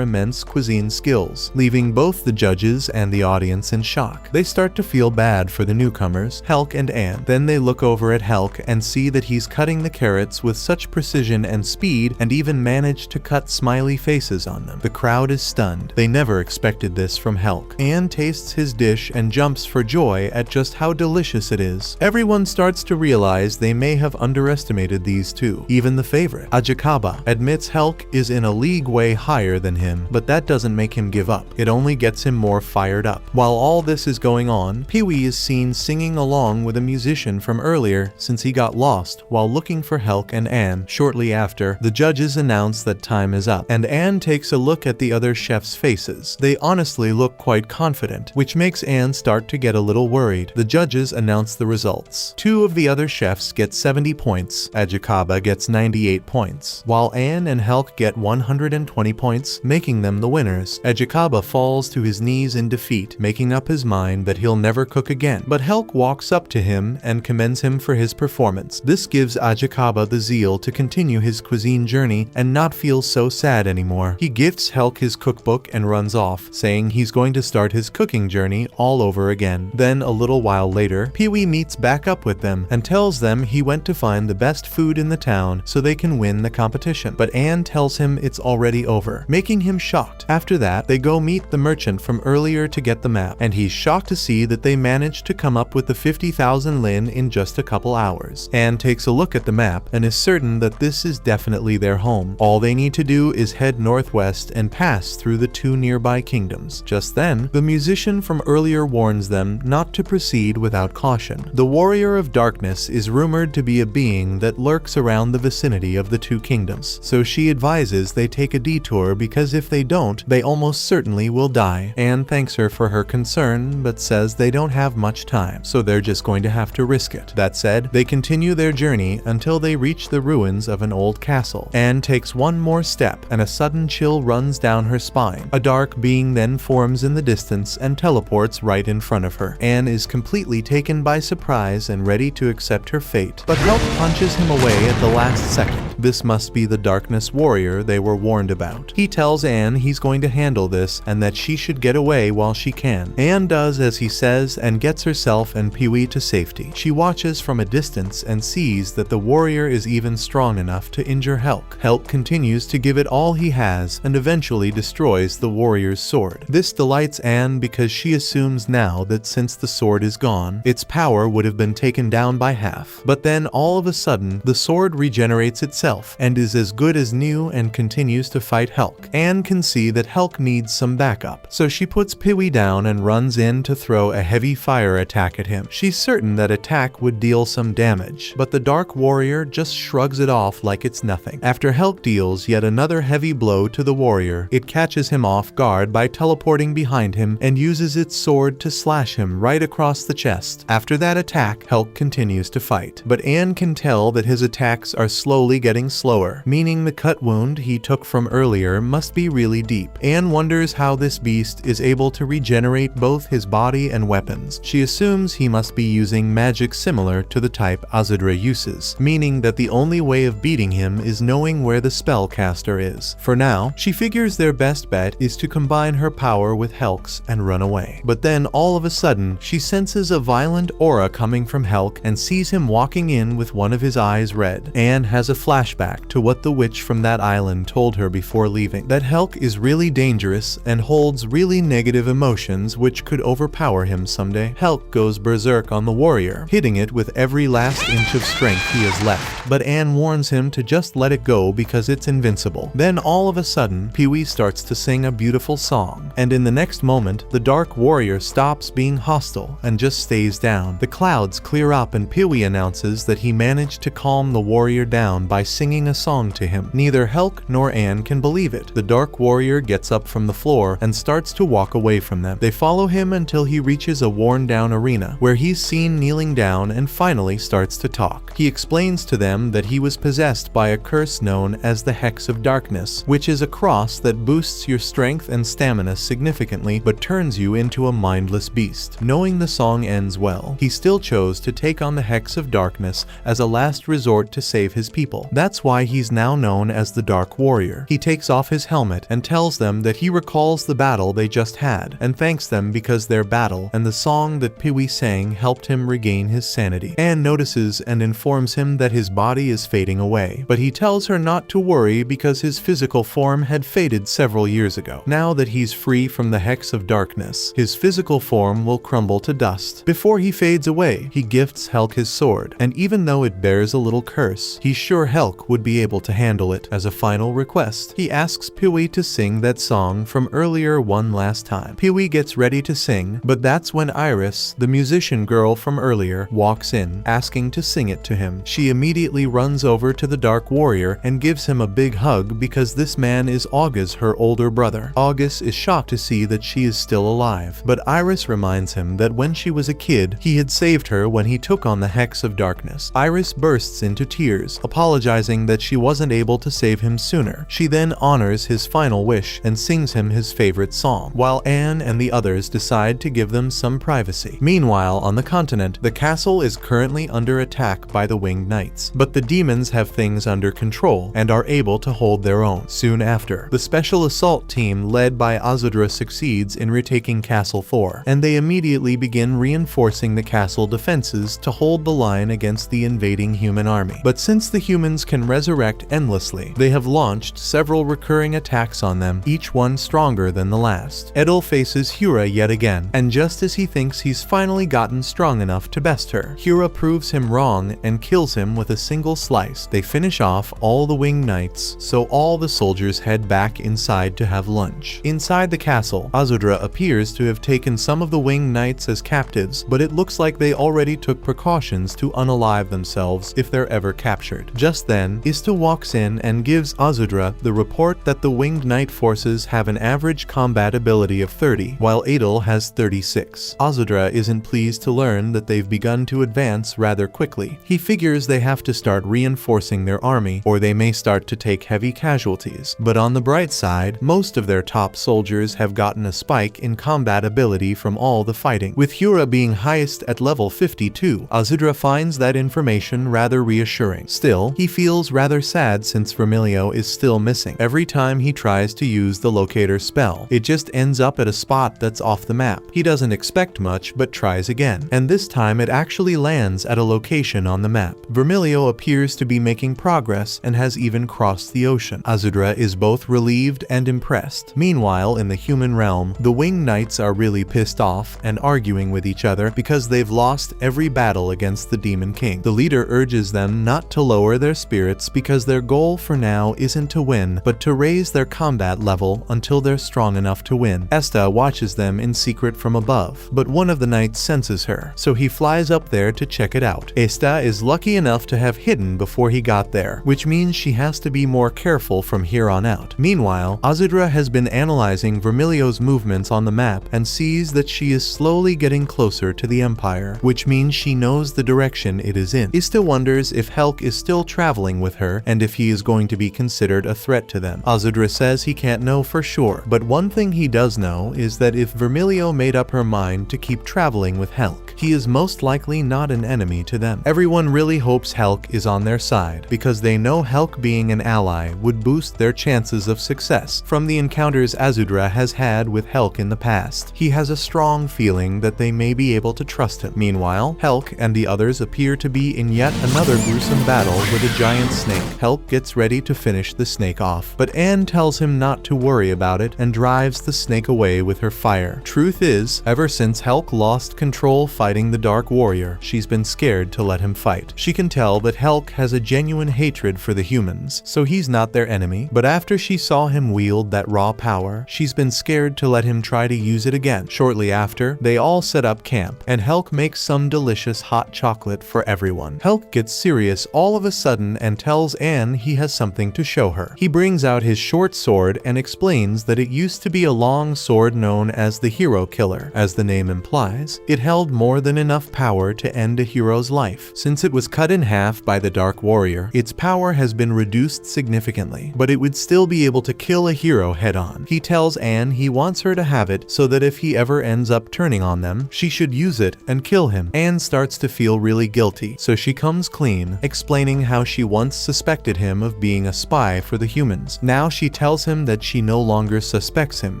immense cuisine skills, leaving both the judges and the audience in shock. They start to feel bad for the newcomers, Helk and Anne. Then they look over at Helk and see that he's cutting the carrots with such precision and speed, and even managed to cut smiley faces on them. The crowd is stunned. They never expected this from Helk. Anne tastes his dish and jumps for joy at just how delicious it is. Everyone starts to realize they may have underestimated these two. Even the favorite, Ajikaba, admits Helk is in a league way higher than him, but that doesn't make him give up. It only gets him more fired up. While all this is going on, Peewee is seen singing along with a musician from earlier since he got lost while looking for Helk and Anne. Shortly after, the judges announce that time is up, and Anne takes a look at the other chefs' faces. They honestly look quite confident, which makes Anne start to get a little worried. The judges announce the results. Two of the other chefs get 70 points, Ajikaba gets 98 points, while Anne and Helk get 120 points, making them the winners. Ajikaba falls to his knees in defeat, making up his mind that he'll never cook again, but Helk walks up to him and commends him for his performance. This gives Ajikaba the zeal to continue his cuisine journey and not feel so sad anymore. He gifts Helk his cookbook and runs off, saying he's going to start his cooking journey all over again. Then a little while later, Peewee meets back up with them and tells them he went to find the best food in the town so they can win the competition. But Anne tells him it's already over, making him shocked. After that, they go meet the merchant from earlier to get the map, and he's shocked to see that they managed to come up with the 50,000 lin in just a couple hours. Anne takes a look at the map and is certain that this is definitely their home. All they need to do is head northwest and pass through the two nearby kingdoms. Just then, the musician from earlier warns them not to proceed without caution. The warrior of darkness is rumored to be a being that lurks around the vicinity of the two kingdoms, so she advises they take a detour because if they don't, they almost certainly will die. Anne thanks her for her concern, but says they don't have much time, so they're just going to have to risk it. That said, they continue their journey until they reach the ruins of an old castle. Anne takes one more step, and a sudden chill runs down her spine. A dark being then forms in the distance and teleports right in front of her. Anne is completely taken by surprise and ready to accept her fate, but Helk punches him away at the last second. This must be the darkness warrior they were warned about. He tells Anne he's going to handle this and that she should get away while she can. Anne does as he says and gets herself and Peewee to safety. She watches from a distance and sees that the warrior is even strong enough to injure Helk. Helk continues to give it all he has and eventually destroys the warrior's sword. This delights Anne because she assumes now that since the sword is gone, its power would have been taken down by half. But then all of a sudden, the sword regenerates itself and is as good as new and continues to fight Helk. Anne can see that Helk needs some backup, so she puts Peewee down and runs in to throw a heavy fire attack at him. She's certain that attack would deal some damage, but the dark warrior just shrugs it off like it's nothing. After Helk deals yet another heavy blow to the warrior, it catches him off guard by teleporting behind him and uses its sword to slash him right across the chest. After that attack, Helk continues to fight, but Anne can tell that his attacks are slowly getting slower, meaning the cut wound he took from earlier must be really deep. Anne wonders how this beast is able to regenerate both his body and weapons. She assumes he must be using magic similar to the type Azudra uses, meaning that the only way of beating him is knowing where the spellcaster is. For now, she figures their best bet is to combine her power with Helk's and run away. But then all of a sudden, she senses a violent aura coming from Helk and sees him walking in with one of his eyes red. Anne has a flashback to what the witch from that island told her before leaving, that Helk is really dangerous and holds really negative emotions which could overpower him someday. Helk goes berserk on the warrior, hitting it with every last inch of strength he has left, but Anne warns him to just let it go because it's invincible. Then all of a sudden, Peewee starts to sing a beautiful song, and in the next moment, the dark warrior stops being hostile and just stays down. The clouds clear up and Peewee announces that he managed to calm the warrior down by singing a song to him. Neither Helk nor Anne can believe it. The dark warrior gets up from the floor and starts to walk away from them. They follow him until he reaches a worn-down arena, where he's seen kneeling down and finally starts to talk. He explains to them that he was possessed by a curse known as the Hex of Darkness, which is a cross that boosts your strength and stamina significantly but turns you into a mindless beast. Knowing the song ends well, battle, he still chose to take on the Hex of Darkness as a last resort to save his people. That's why he's now known as the Dark Warrior. He takes off his helmet and tells them that he recalls the battle they just had, and thanks them because their battle and the song that Peewee sang helped him regain his sanity. Anne notices and informs him that his body is fading away, but he tells her not to worry because his physical form had faded several years ago. Now that he's free from the Hex of Darkness, his physical form will crumble to dust. Before he fades away, he gifts Helk his sword, and even though it bears a little curse, he's sure Helk would be able to handle it. As a final request, he asks Peewee to sing that song from earlier one last time. Peewee gets ready to sing, but that's when Iris, the musician girl from earlier, walks in, asking to sing it to him. She immediately runs over to the Dark Warrior and gives him a big hug because this man is August, her older brother. August is shocked to see that she is still alive, but Iris reminds him that when she was a kid, he had saved her when he took on the Hex of Darkness. Iris bursts into tears, apologizing that she wasn't able to save him sooner. She then honors his final wish and sings him his favorite song, while Anne and the others decide to give them some privacy. Meanwhile, on the continent, the castle is currently under attack by the Winged Knights, but the demons have things under control and are able to hold their own. Soon after, the special assault team led by Azudra succeeds in retaking Castle 4, and they immediately begin reinforcing the castle defenses to hold the line against the invading human army. But since the humans can resurrect endlessly, they have launched several recurring attacks on them, each one stronger than the last. Edel faces Hura yet again, and just as he thinks he's finally gotten strong enough to best her, Hura proves him wrong and kills him with a single slice. They finish off all the Winged Knights, so all the soldiers head back inside to have lunch. Inside the castle, Azudra appears to have taken some of the Winged Knights as captives, but it looks like they already took precautions to unalive themselves if they're ever captured. Just then, Esta walks in and gives Azudra the report that the Winged Knight forces have an average combat ability of 30, while Adel has 36. Azudra isn't pleased to learn that they've begun to advance rather quickly. He figures they have to start reinforcing their army, or they may start to take heavy casualties. But on the bright side, most of their top soldiers have gotten a spike in combat ability from all the fighting. With Hura being highest at level 52, Azudra finds that information rather reassuring. Still, he feels rather sad since Vermilio is still missing. Every time he tries to use the locator spell, it just ends up at a spot that's off the map. He doesn't expect much, but tries again, and this time it actually lands at a location on the map. Vermilio appears to be making progress and has even crossed the ocean. Azudra is both relieved and impressed. Meanwhile, in the human realm, the Winged Knights are really pissed off and arguing with each other because they've lost every battle against the Demon King. The leader urges them not to lower their spirits because their goal for now isn't to win, but to raise their combat level until they're strong enough to win. Esta watches them in secret from above, but one of the knights senses her, so he flies up there to check it out. Esta is lucky enough to have hidden before he got there, which means she has to be more careful from here on out. Meanwhile, Azudra has been analyzing Vermilio's movements on the map and sees that she is slowly getting closer to the Empire, which means she knows the direction it is in. Esta wonders if Helk is still traveling with her and if he is going to be considered a threat to them. Azudra says he can't know for sure, but one thing he does know is that if Vermilio made up her mind to keep traveling with Helk, he is most likely not an enemy to them. Everyone really hopes Helk is on their side because they know Helk being an ally would boost their chances of success. From the encounters Azudra has had with Helk in the past, he has a strong feeling that they may be able to trust him. Meanwhile, Helk and the others appear to be in yet another gruesome battle with a giant snake. Helk gets ready to finish the snake off, but Anne tells him not to worry about it and drives the snake away with her fire. Truth is, ever since Helk lost control fighting the Dark Warrior, she's been scared to let him fight. She can tell that Helk has a genuine hatred for the humans, so he's not their enemy, but after she saw him wield that raw power, she's been scared to let him try to use it again. Shortly after, they all set up camp, and Helk makes some delicious hot chocolate for everyone. Helk gets serious all of a sudden and tells Anne he has something to show her. He brings out his short sword and explains that it used to be a long sword known as the Hero Killer. As the name implies, it held more than enough power to end a hero's life. Since it was cut in half by the Dark Warrior, its power has been reduced significantly, but it would still be able to kill a hero head-on. He tells Anne he wants her to have it so that if he ever ends up turning on them, she should use it and kill him. Anne starts to feel really guilty, so she comes clean, explaining how she once suspected him of being a spy for the humans. Now she tells him that she no longer suspects him,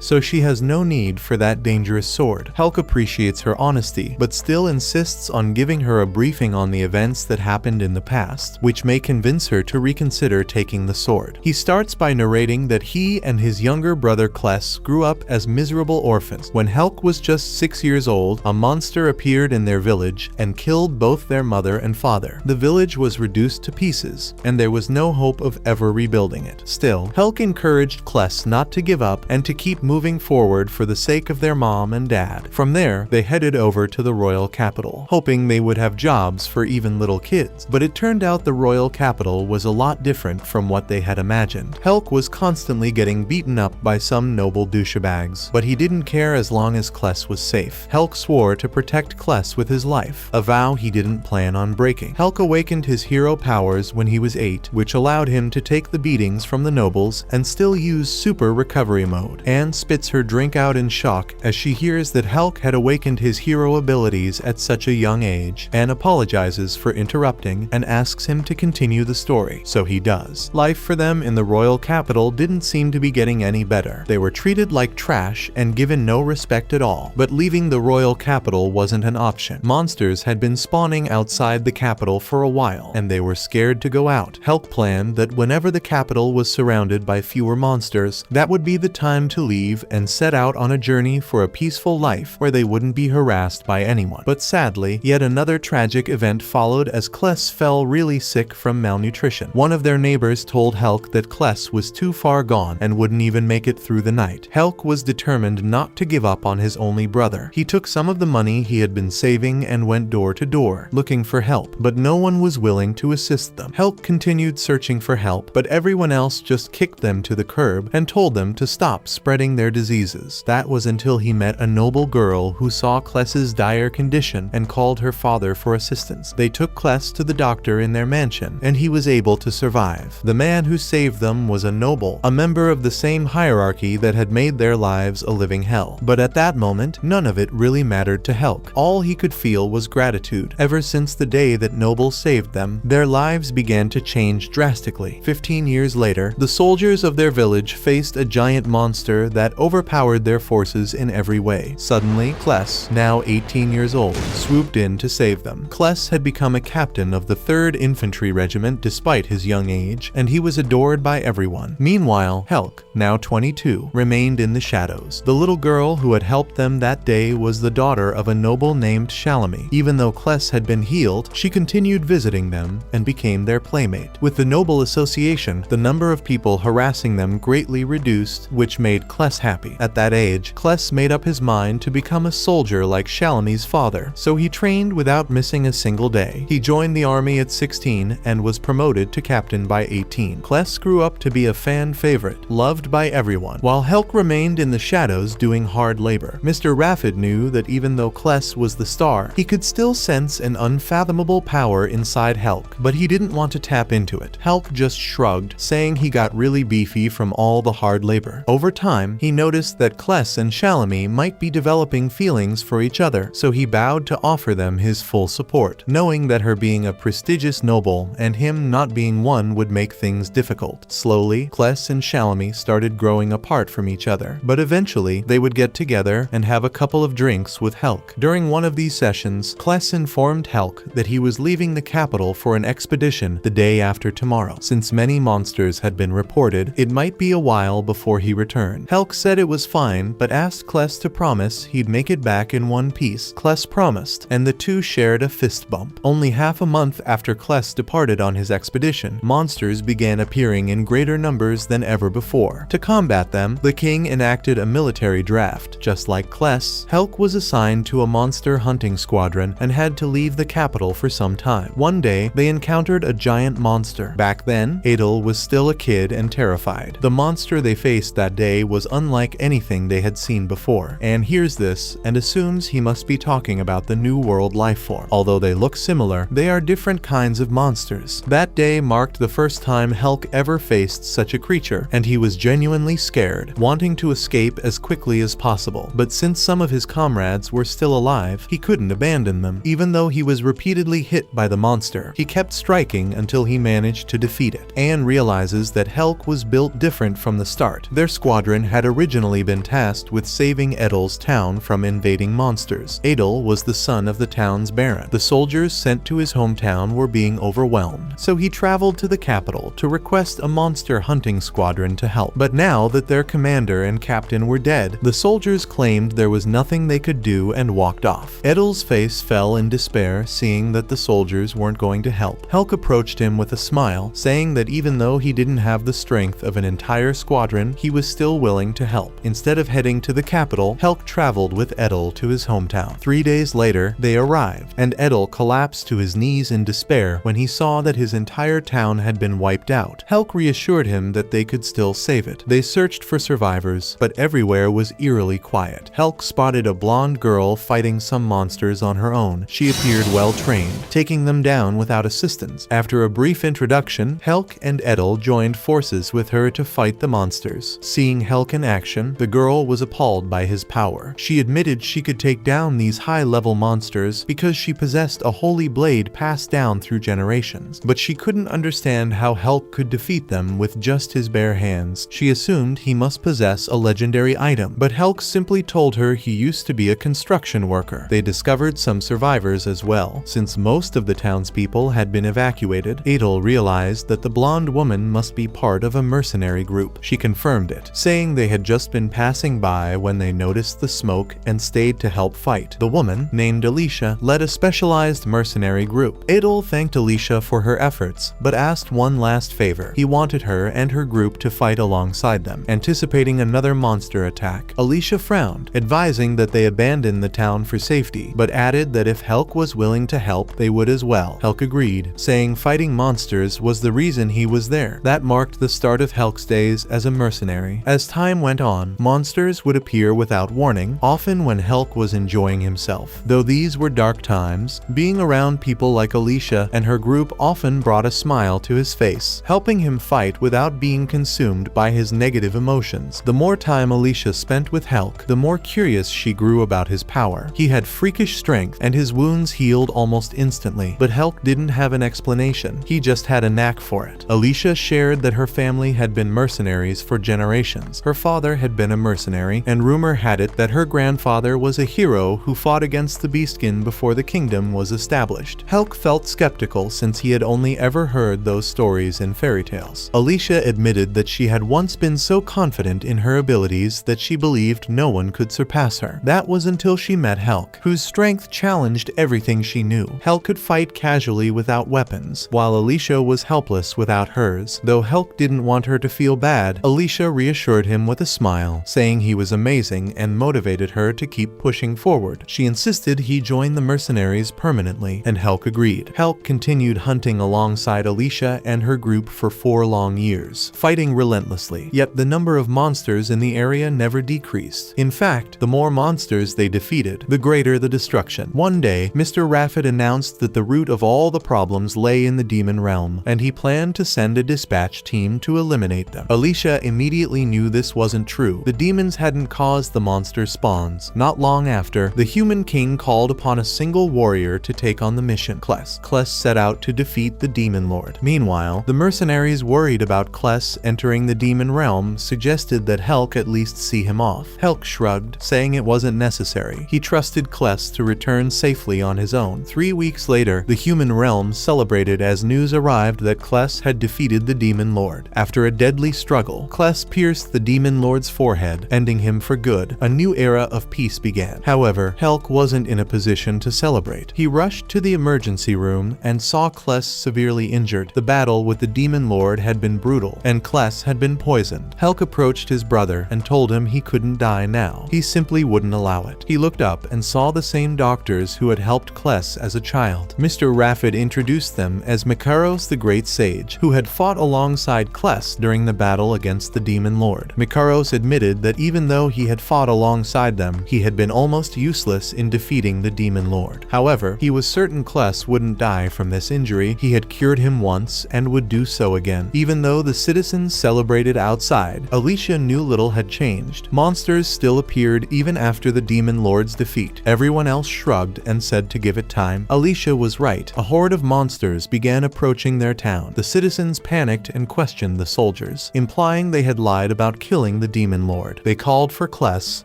so she has no need for that dangerous sword. Helk appreciates her honesty, but still insists on giving her a briefing on the events that happened in the past, which may convince her to reconsider taking the sword. He starts by narrating that he and his younger brother Kles grew up as miserable orphans. When Helk was just 6 years old, a monster appeared in their village and killed both their mother and father. The village was reduced to pieces, and there was no hope of ever rebuilding it. Still, Helk encouraged Kles not to give up and to keep moving forward for the sake of their mom and dad. From there, they headed over to the royal capital, hoping they would have jobs for even little kids. But it turned out the royal capital was a lot different from what they had imagined. Helk was constantly getting beaten up by some noble douchebags, but he didn't care as long as Kles was safe. Helk swore to protect Kles with his life, a vow he didn't plan on breaking. Helk awakened his hero powers when he was 8, which allowed him to take the beatings from the nobles and still use super recovery mode. Anne spits her drink out in shock as she hears that Helk had awakened his hero abilities at such a young age. Anne apologizes for interrupting and asks him to continue the story, so he does. Life for them in the royal capital didn't seem to be getting any better. They were treated like trash and given no respect at all. But leaving the royal capital wasn't an option. Monsters had been spawning outside the capital for a while, and they were scared to go out. Helk planned that whenever the capital was surrounded by fewer monsters, that would be the time to leave and set out on a journey for a peaceful life where they wouldn't be harassed by anyone. But sadly, yet another tragic event followed as Kles fell really sick from malnutrition. One of their neighbors told Helk that Kles was too far gone and wouldn't even make it through the night. Helk was determined not to give up on his only brother. He took some of the money he had been saving and went door to door, looking for help, but no one was willing to assist them. Helk continued searching for help, but everyone else just kicked them to the curb and told them to stop spreading their diseases. That was until he met a noble girl who saw Kles's dire condition and called her father for assistance. They took Kles to the doctor in their mansion, and he was able to survive. The man who saved them was a noble, a member of the same hierarchy that had made their lives a living hell. But at that moment, none of it really mattered to Helk. All he could feel was gratitude. Ever since the day that Noble saved them, their lives began to change drastically. 15 years later, the soldiers of their village faced a giant monster that overpowered their forces in every way. Suddenly, Kles, now 18 years old, swooped in to save them. Kles had become a captain of the 3rd Infantry Regiment despite his young age, and he was adored by everyone. Meanwhile, Helk, now 22, remained in the shadows. The little girl who had helped them that day was the daughter of a noble named Shallam. Even though Kles had been healed, she continued visiting them and became their playmate. With the noble association, the number of people harassing them greatly reduced, which made Kles happy. At that age, Kles made up his mind to become a soldier like Shallam's father, so he trained without missing a single day. He joined the army at 16 and was promoted to captain by 18. Kles grew up to be a fan favorite, loved by everyone, while Helk remained in the shadows doing hard labor. Mr. Raffid knew that even though Kles was the star, he could still sense an unfathomable power inside Helk, but he didn't want to tap into it. Helk just shrugged, saying he got really beefy from all the hard labor. Over time, he noticed that Kles and Shallam might be developing feelings for each other, so he bowed to offer them his full support, knowing that her being a prestigious noble and him not being one would make things difficult. Slowly, Kles and Shallam started growing apart from each other, but eventually they would get together and have a couple of drinks with Helk. During one of these sessions, Kles informed Helk that he was leaving the capital for an expedition the day after tomorrow. Since many monsters had been reported, it might be a while before he returned. Helk said it was fine, but asked Kles to promise he'd make it back in one piece. Kles promised, and the two shared a fist bump. Only half a month after Kles departed on his expedition, monsters began appearing in greater numbers than ever before. To combat them, the king enacted a military draft. Just like Kles, Helk was assigned to a monster hunting squadron and had to leave the capital for some time. One day, they encountered a giant monster. Back then, Adel was still a kid and terrified. The monster they faced that day was unlike anything they had seen before. Anne hears this and assumes he must be talking about the New World life form. Although they look similar, they are different kinds of monsters. That day marked the first time Helk ever faced such a creature, and he was genuinely scared, wanting to escape as quickly as possible. But since some of his comrades were still alive, alive, he couldn't abandon them. Even though he was repeatedly hit by the monster, he kept striking until he managed to defeat it. Anne realizes that Helk was built different from the start. Their squadron had originally been tasked with saving Edel's town from invading monsters. Edel was the son of the town's baron. The soldiers sent to his hometown were being overwhelmed, so he traveled to the capital to request a monster hunting squadron to help. But now that their commander and captain were dead, the soldiers claimed there was nothing they could do and walked off. Edel's face fell in despair, seeing that the soldiers weren't going to help. Helk approached him with a smile, saying that even though he didn't have the strength of an entire squadron, he was still willing to help. Instead of heading to the capital, Helk traveled with Edel to his hometown. 3 days later, they arrived, and Edel collapsed to his knees in despair when he saw that his entire town had been wiped out. Helk reassured him that they could still save it. They searched for survivors, but everywhere was eerily quiet. Helk spotted a blonde girl fighting some monsters on her own. She appeared well trained, taking them down without assistance. After a brief introduction, Helk and Edel joined forces with her to fight the monsters. Seeing Helk in action, the girl was appalled by his power. She admitted she could take down these high-level monsters because she possessed a holy blade passed down through generations, but she couldn't understand how Helk could defeat them with just his bare hands. She assumed he must possess a legendary item, but Helk simply told her he used to be a construction worker. They discovered some survivors as well. Since most of the townspeople had been evacuated, Edel realized that the blonde woman must be part of a mercenary group. She confirmed it, saying they had just been passing by when they noticed the smoke and stayed to help fight. The woman, named Alicia, led a specialized mercenary group. Edel thanked Alicia for her efforts, but asked one last favor. He wanted her and her group to fight alongside them, anticipating another monster attack. Alicia frowned, advising that they abandon the town for safety, but added that if Helk was willing to help, they would as well. Helk agreed, saying fighting monsters was the reason he was there. That marked the start of Helk's days as a mercenary. As time went on, monsters would appear without warning, often when Helk was enjoying himself. Though these were dark times, being around people like Alicia and her group often brought a smile to his face, helping him fight without being consumed by his negative emotions. The more time Alicia spent with Helk, the more curious she grew about his power. He had freakish strength, and his wounds healed almost instantly, but Helk didn't have an explanation. He just had a knack for it. Alicia shared that her family had been mercenaries for generations. Her father had been a mercenary, and rumor had it that her grandfather was a hero who fought against the Beastkin before the kingdom was established. Helk felt skeptical since he had only ever heard those stories in fairy tales. Alicia admitted that she had once been so confident in her abilities that she believed no one could surpass her. That was until she met Helk, whose strength challenged everything she knew. Helk could fight casually without weapons, while Alicia was helpless without hers. Though Helk didn't want her to feel bad, Alicia reassured him with a smile, saying he was amazing and motivated her to keep pushing forward. She insisted he join the mercenaries permanently, and Helk agreed. Helk continued hunting alongside Alicia and her group for 4 long years, fighting relentlessly. Yet the number of monsters in the area never decreased. In fact, the more monsters they defeated, the greater the destruction. One day, Mr. Raffet announced that the root of all the problems lay in the demon realm, and he planned to send a dispatch team to eliminate them. Alicia immediately knew this wasn't true. The demons hadn't caused the monster spawns. Not long after, the human king called upon a single warrior to take on the mission, Kles. Kles set out to defeat the demon lord. Meanwhile, the mercenaries, worried about Kles entering the demon realm, suggested that Helk at least see him off. Helk shrugged, saying it wasn't necessary. He trusted Kles to return safely on his own. 3 weeks later, the human realm celebrated as news arrived that Kles had defeated the demon lord. After a deadly struggle, Kles pierced the demon lord's forehead, ending him for good. A new era of peace began. However, Helk wasn't in a position to celebrate. He rushed to the emergency room and saw Kles severely injured. The battle with the demon lord had been brutal, and Kles had been poisoned. Helk approached his brother and told him he couldn't die now. He simply wouldn't allow it. He looked up and saw the same doctors who had helped Kles as a child. Mr. Raffet introduced them as Macaros the Great Sage, who had fought alongside Kles during the battle against the demon lord. Macaros admitted that even though he had fought alongside them, he had been almost useless in defeating the demon lord. However, he was certain Kles wouldn't die from this injury. He had cured him once and would do so again. Even though the citizens celebrated outside, Alicia knew little had changed. Monsters still appeared even after the demon lord's defeat. defeat. Everyone else shrugged and said to give it time. Alicia was right. A horde of monsters began approaching their town. The citizens panicked and questioned the soldiers, implying they had lied about killing the demon lord. They called for Kles,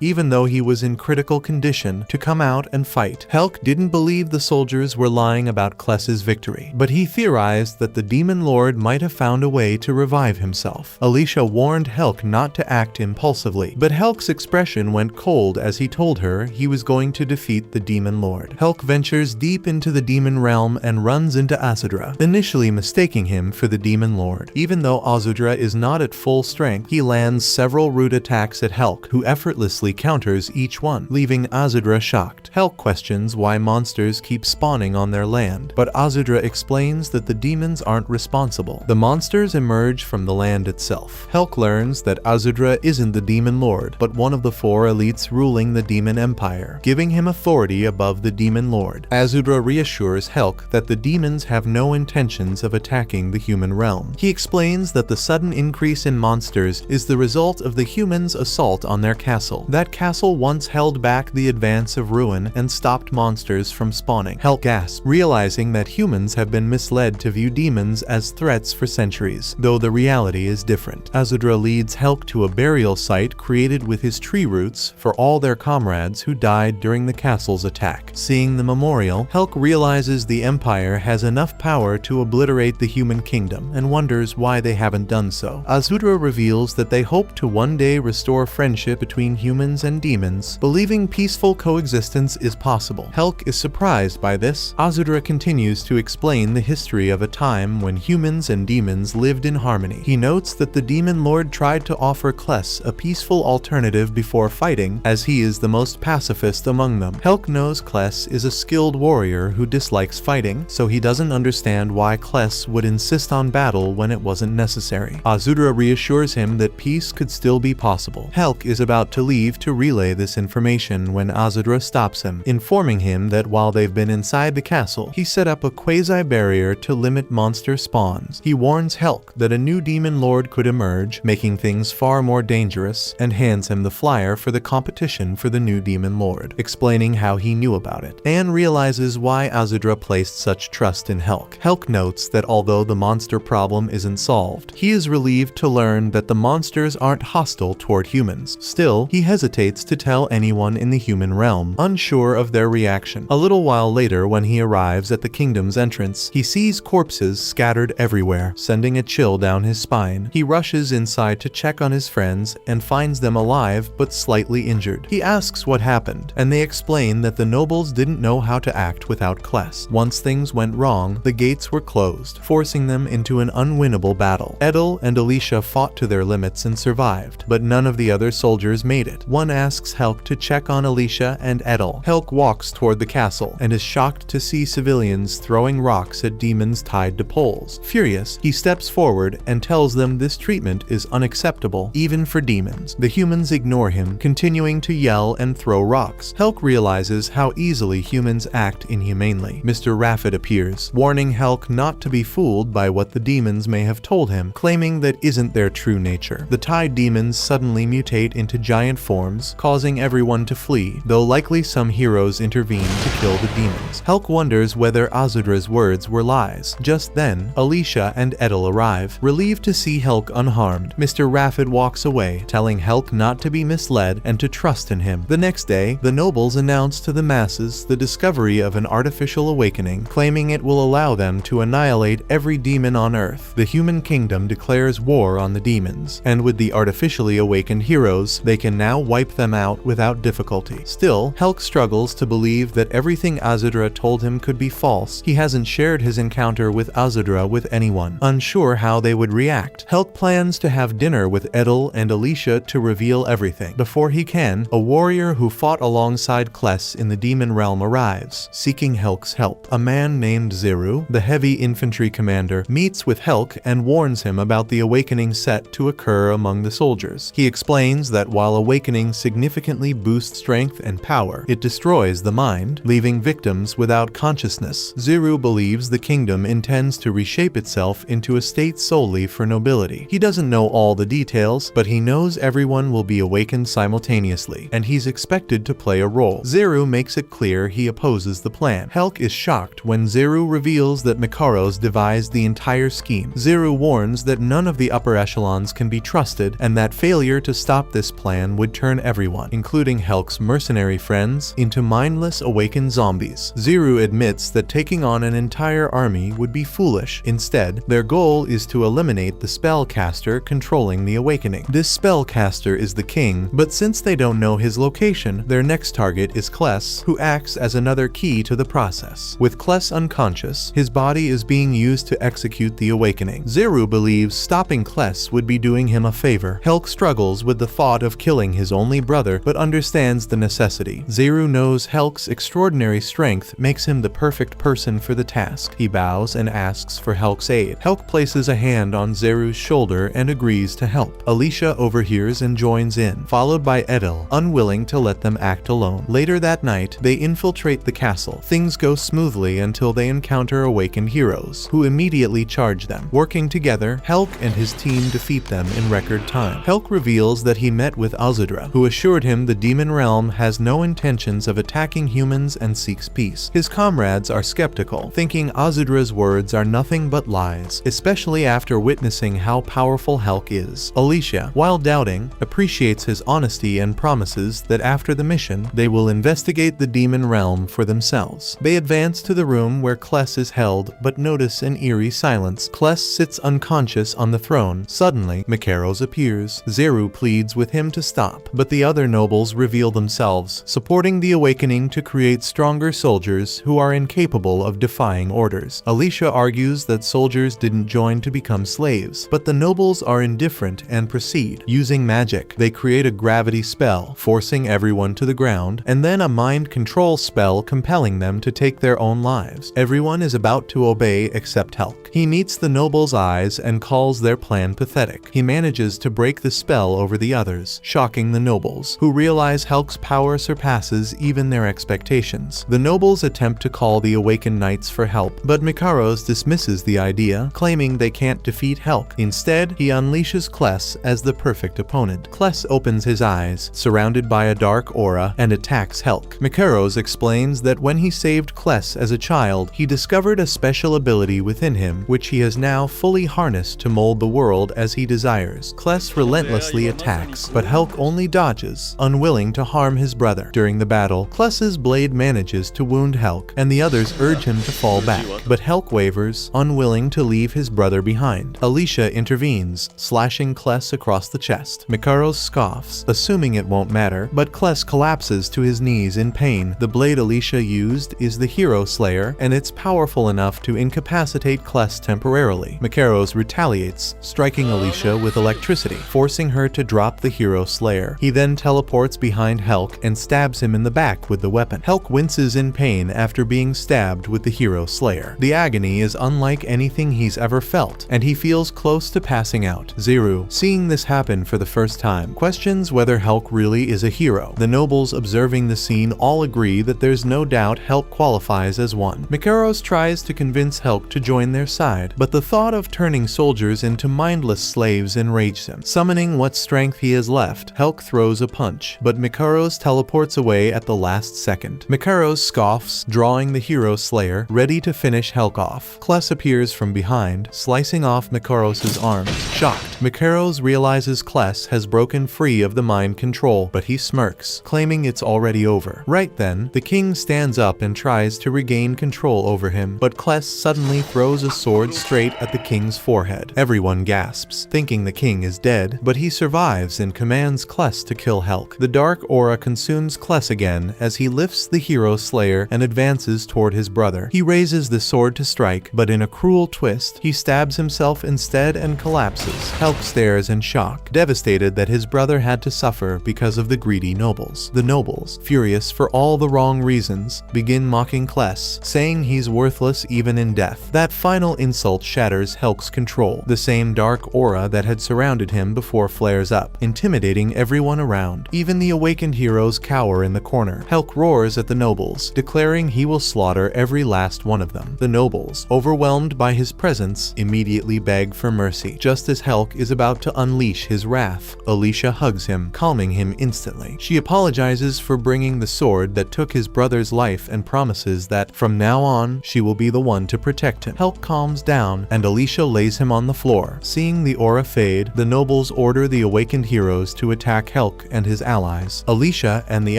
even though he was in critical condition, to come out and fight. Helk didn't believe the soldiers were lying about Kles's victory, but he theorized that the demon lord might have found a way to revive himself. Alicia warned Helk not to act impulsively, but Helk's expression went cold as he told her he was going to defeat the demon lord. Helk ventures deep into the demon realm and runs into Azudra, initially mistaking him for the demon lord. Even though Azudra is not at full strength, he lands several rude attacks at Helk, who effortlessly counters each one, leaving Azudra shocked. Helk questions why monsters keep spawning on their land, but Azudra explains that the demons aren't responsible. The monsters emerge from the land itself. Helk learns that Azudra isn't the demon lord, but one of the 4 elites ruling the demon empire, giving him authority above the demon lord. Azudra reassures Helk that the demons have no intentions of attacking the human realm. He explains that the sudden increase in monsters is the result of the humans' assault on their castle. That castle once held back the advance of ruin and stopped monsters from spawning. Helk gasps, realizing that humans have been misled to view demons as threats for centuries, though the reality is different. Azudra leads Helk to a burial site created with his tree roots for all their comrades who died during the castle's attack. Seeing the memorial, Helk realizes the Empire has enough power to obliterate the human kingdom and wonders why they haven't done so. Azudra reveals that they hope to one day restore friendship between humans and demons, believing peaceful coexistence is possible. Helk is surprised by this. Azudra continues to explain the history of a time when humans and demons lived in harmony. He notes that the demon lord tried to offer Kles a peaceful alternative before fighting, as he is the most pacifist among them. Helk knows Kles is a skilled warrior who dislikes fighting, so he doesn't understand why Kles would insist on battle when it wasn't necessary. Azudra reassures him that peace could still be possible. Helk is about to leave to relay this information when Azudra stops him, informing him that while they've been inside the castle, he set up a quasi-barrier to limit monster spawns. He warns Helk that a new demon lord could emerge, making things far more dangerous, and hands him the flyer for the competition for the new demon lord, explaining how he knew about it. Anne realizes why Azudra placed such trust in Helk. Helk notes that although the monster problem isn't solved, he is relieved to learn that the monsters aren't hostile toward humans. Still, he hesitates to tell anyone in the human realm, unsure of their reaction. A little while later, when he arrives at the kingdom's entrance, he sees corpses scattered everywhere, sending a chill down his spine. He rushes inside to check on his friends and finds them alive but slightly injured. He asks what happened, and they explain that the nobles didn't know how to act without Kles. Once things went wrong, the gates were closed, forcing them into an unwinnable battle. Edel and Alicia fought to their limits and survived, but none of the other soldiers made it. One asks Helk to check on Alicia and Edel. Helk walks toward the castle and is shocked to see civilians throwing rocks at demons tied to poles. Furious, he steps forward and tells them this treatment is unacceptable, even for demons. The humans ignore him, continuing to yell and throw rocks. Helk realizes how easily humans act inhumanely. Mr. Raffet appears, warning Helk not to be fooled by what the demons may have told him, claiming that isn't their true nature. The tide demons suddenly mutate into giant forms, causing everyone to flee, though likely some heroes intervene to kill the demons. Helk wonders whether Azudra's words were lies. Just then, Alicia and Edel arrive. Relieved to see Helk unharmed, Mr. Raffet walks away, telling Helk not to be misled and to trust in him. The next day, the nobles announce to the masses the discovery of an artificial awakening, claiming it will allow them to annihilate every demon on Earth. The human kingdom declares war on the demons, and with the artificially awakened heroes, they can now wipe them out without difficulty. Still, Helk struggles to believe that everything Azudra told him could be false. He hasn't shared his encounter with Azudra with anyone, unsure how they would react. Helk plans to have dinner with Edel and Alicia to reveal everything. Before he can, a warrior who fought alongside Kles in the demon realm arrives, seeking Helk's help. A man named Ziru, the heavy infantry commander, meets with Helk and warns him about the awakening set to occur among the soldiers. He explains that while awakening significantly boosts strength and power, it destroys the mind, leaving victims without consciousness. Ziru believes the kingdom intends to reshape itself into a state solely for nobility. He doesn't know all the details, but he knows everyone will be awakened simultaneously, and he's expected to play a role. Ziru makes it clear he opposes the plan. Helk is shocked when Ziru reveals that Macaros devised the entire scheme. Ziru warns that none of the upper echelons can be trusted and that failure to stop this plan would turn everyone, including Helk's mercenary friends, into mindless awakened zombies. Ziru admits that taking on an entire army would be foolish. Instead, their goal is to eliminate the spellcaster controlling the awakening. This spellcaster is the king, but since they don't know his location, their next target is Kles, who acts as another key to the process. With Kles unconscious, his body is being used to execute the awakening. Ziru believes stopping Kles would be doing him a favor. Helk struggles with the thought of killing his only brother, but understands the necessity. Ziru knows Helk's extraordinary strength makes him the perfect person for the task. He bows and asks for Helk's aid. Helk places a hand on Ziru's shoulder and agrees to help. Alicia overhears and joins in, followed by Edel, unwilling to let them act alone. Later that night, they infiltrate the castle. Things go smoothly until they encounter awakened heroes, who immediately charge them. Working together, Helk and his team defeat them in record time. Helk reveals that he met with Azudra, who assured him the demon realm has no intentions of attacking humans and seeks peace. His comrades are skeptical, thinking Azudra's words are nothing but lies, especially after witnessing how powerful Helk is. Alicia, while doubting, appreciates his honesty and promises that after the mission, they will investigate the demon realm for themselves. They advance to the room where Kles is held, but notice an eerie silence. Kles sits unconscious on the throne. Suddenly, Macaros appears. Ziru pleads with him to stop, but the other nobles reveal themselves, supporting the awakening to create stronger soldiers who are incapable of defying orders. Alicia argues that soldiers didn't join to become slaves, but the nobles are indifferent and proceed. Using magic, they create a gravity spell, forcing everyone to the ground, and then a mind control spell compelling them to take their own lives. Everyone is about to obey except Helk. He meets the nobles' eyes and calls their plan pathetic. He manages to break the spell over the others, shocking the nobles, who realize Helk's power surpasses even their expectations. The nobles attempt to call the awakened knights for help, but Macaros dismisses the idea, claiming they can't defeat Helk. Instead, he unleashes Kles as the perfect opponent. Kles opens his eyes, surrounded by a dark aura, and attacks Helk. Macaros explains that when he saved Kles as a child, he discovered a special ability within him, which he has now fully harnessed to mold the world as he desires. Kles relentlessly attacks, but Helk only dodges, unwilling to harm his brother. During the battle, Kles's blade manages to wound Helk, and the others urge him to fall back, but Helk wavers, unwilling to leave his brother behind. Alicia intervenes, slashing Kles across the chest. Macaros scoffs, assuming it won't matter, but Kles collapses to his knees in pain. The blade Alicia used is the Hero Slayer, and it's powerful enough to incapacitate Kles temporarily. Macaros retaliates, striking Alicia with electricity, forcing her to drop the Hero Slayer. He then teleports behind Helk and stabs him in the back with the weapon. Helk winces in pain after being stabbed with the Hero Slayer. The agony is unlike anything he's ever felt, and he feels close to passing out. Ziru, seeing this happen for the first time, questions whether Helk really is a hero. The nobles observing the scene all agree that there's no doubt Helk qualifies as one. Macaros tries to convince Helk to join their side, but the thought of turning soldiers into mindless slaves enrages him. Summoning what strength he has left, Helk throws a punch, but Macaros teleports away at the last second. Macaros scoffs, drawing the Hero Slayer, ready to finish Helk off. Kles appears from behind, slicing off Macaros' arms. Shocked, Macaros realizes Kles has broken free of the mind control, but he smirks, claiming it's already over. Right then, the king stands up and tries to regain control over him, but Kles suddenly throws a sword straight at the king's forehead. Everyone gasps, thinking the king is dead, but he survives and commands Kles to kill Helk. The dark aura consumes Kles again as he lifts the Hero Slayer and advances toward his brother. He raises the sword to strike, but in a cruel twist, he stabs himself instead and collapses. Helk stares in shock, devastated that his brother had to suffer because of the greedy nobles. The nobles, furious for all the wrong reasons, begin mocking Kles, saying he's worthless even in death. That final insult shatters Helk's control. The same dark aura that had surrounded him before flares up, intimidating everyone around. Even the awakened heroes cower in the corner. Helk roars at the nobles, declaring he will slaughter every last one of them. The nobles, overwhelmed by his presence, immediately beg for mercy. Just as Helk is about to unleash his wrath, Alicia hugs him, calming him instantly. She apologizes for bringing the sword that took his brother's life and promises that from now on she will be the one to protect him. Hulk calms down and Alicia lays him on the floor. Seeing the aura fade, the nobles order the awakened heroes to attack Hulk and his allies. Alicia and the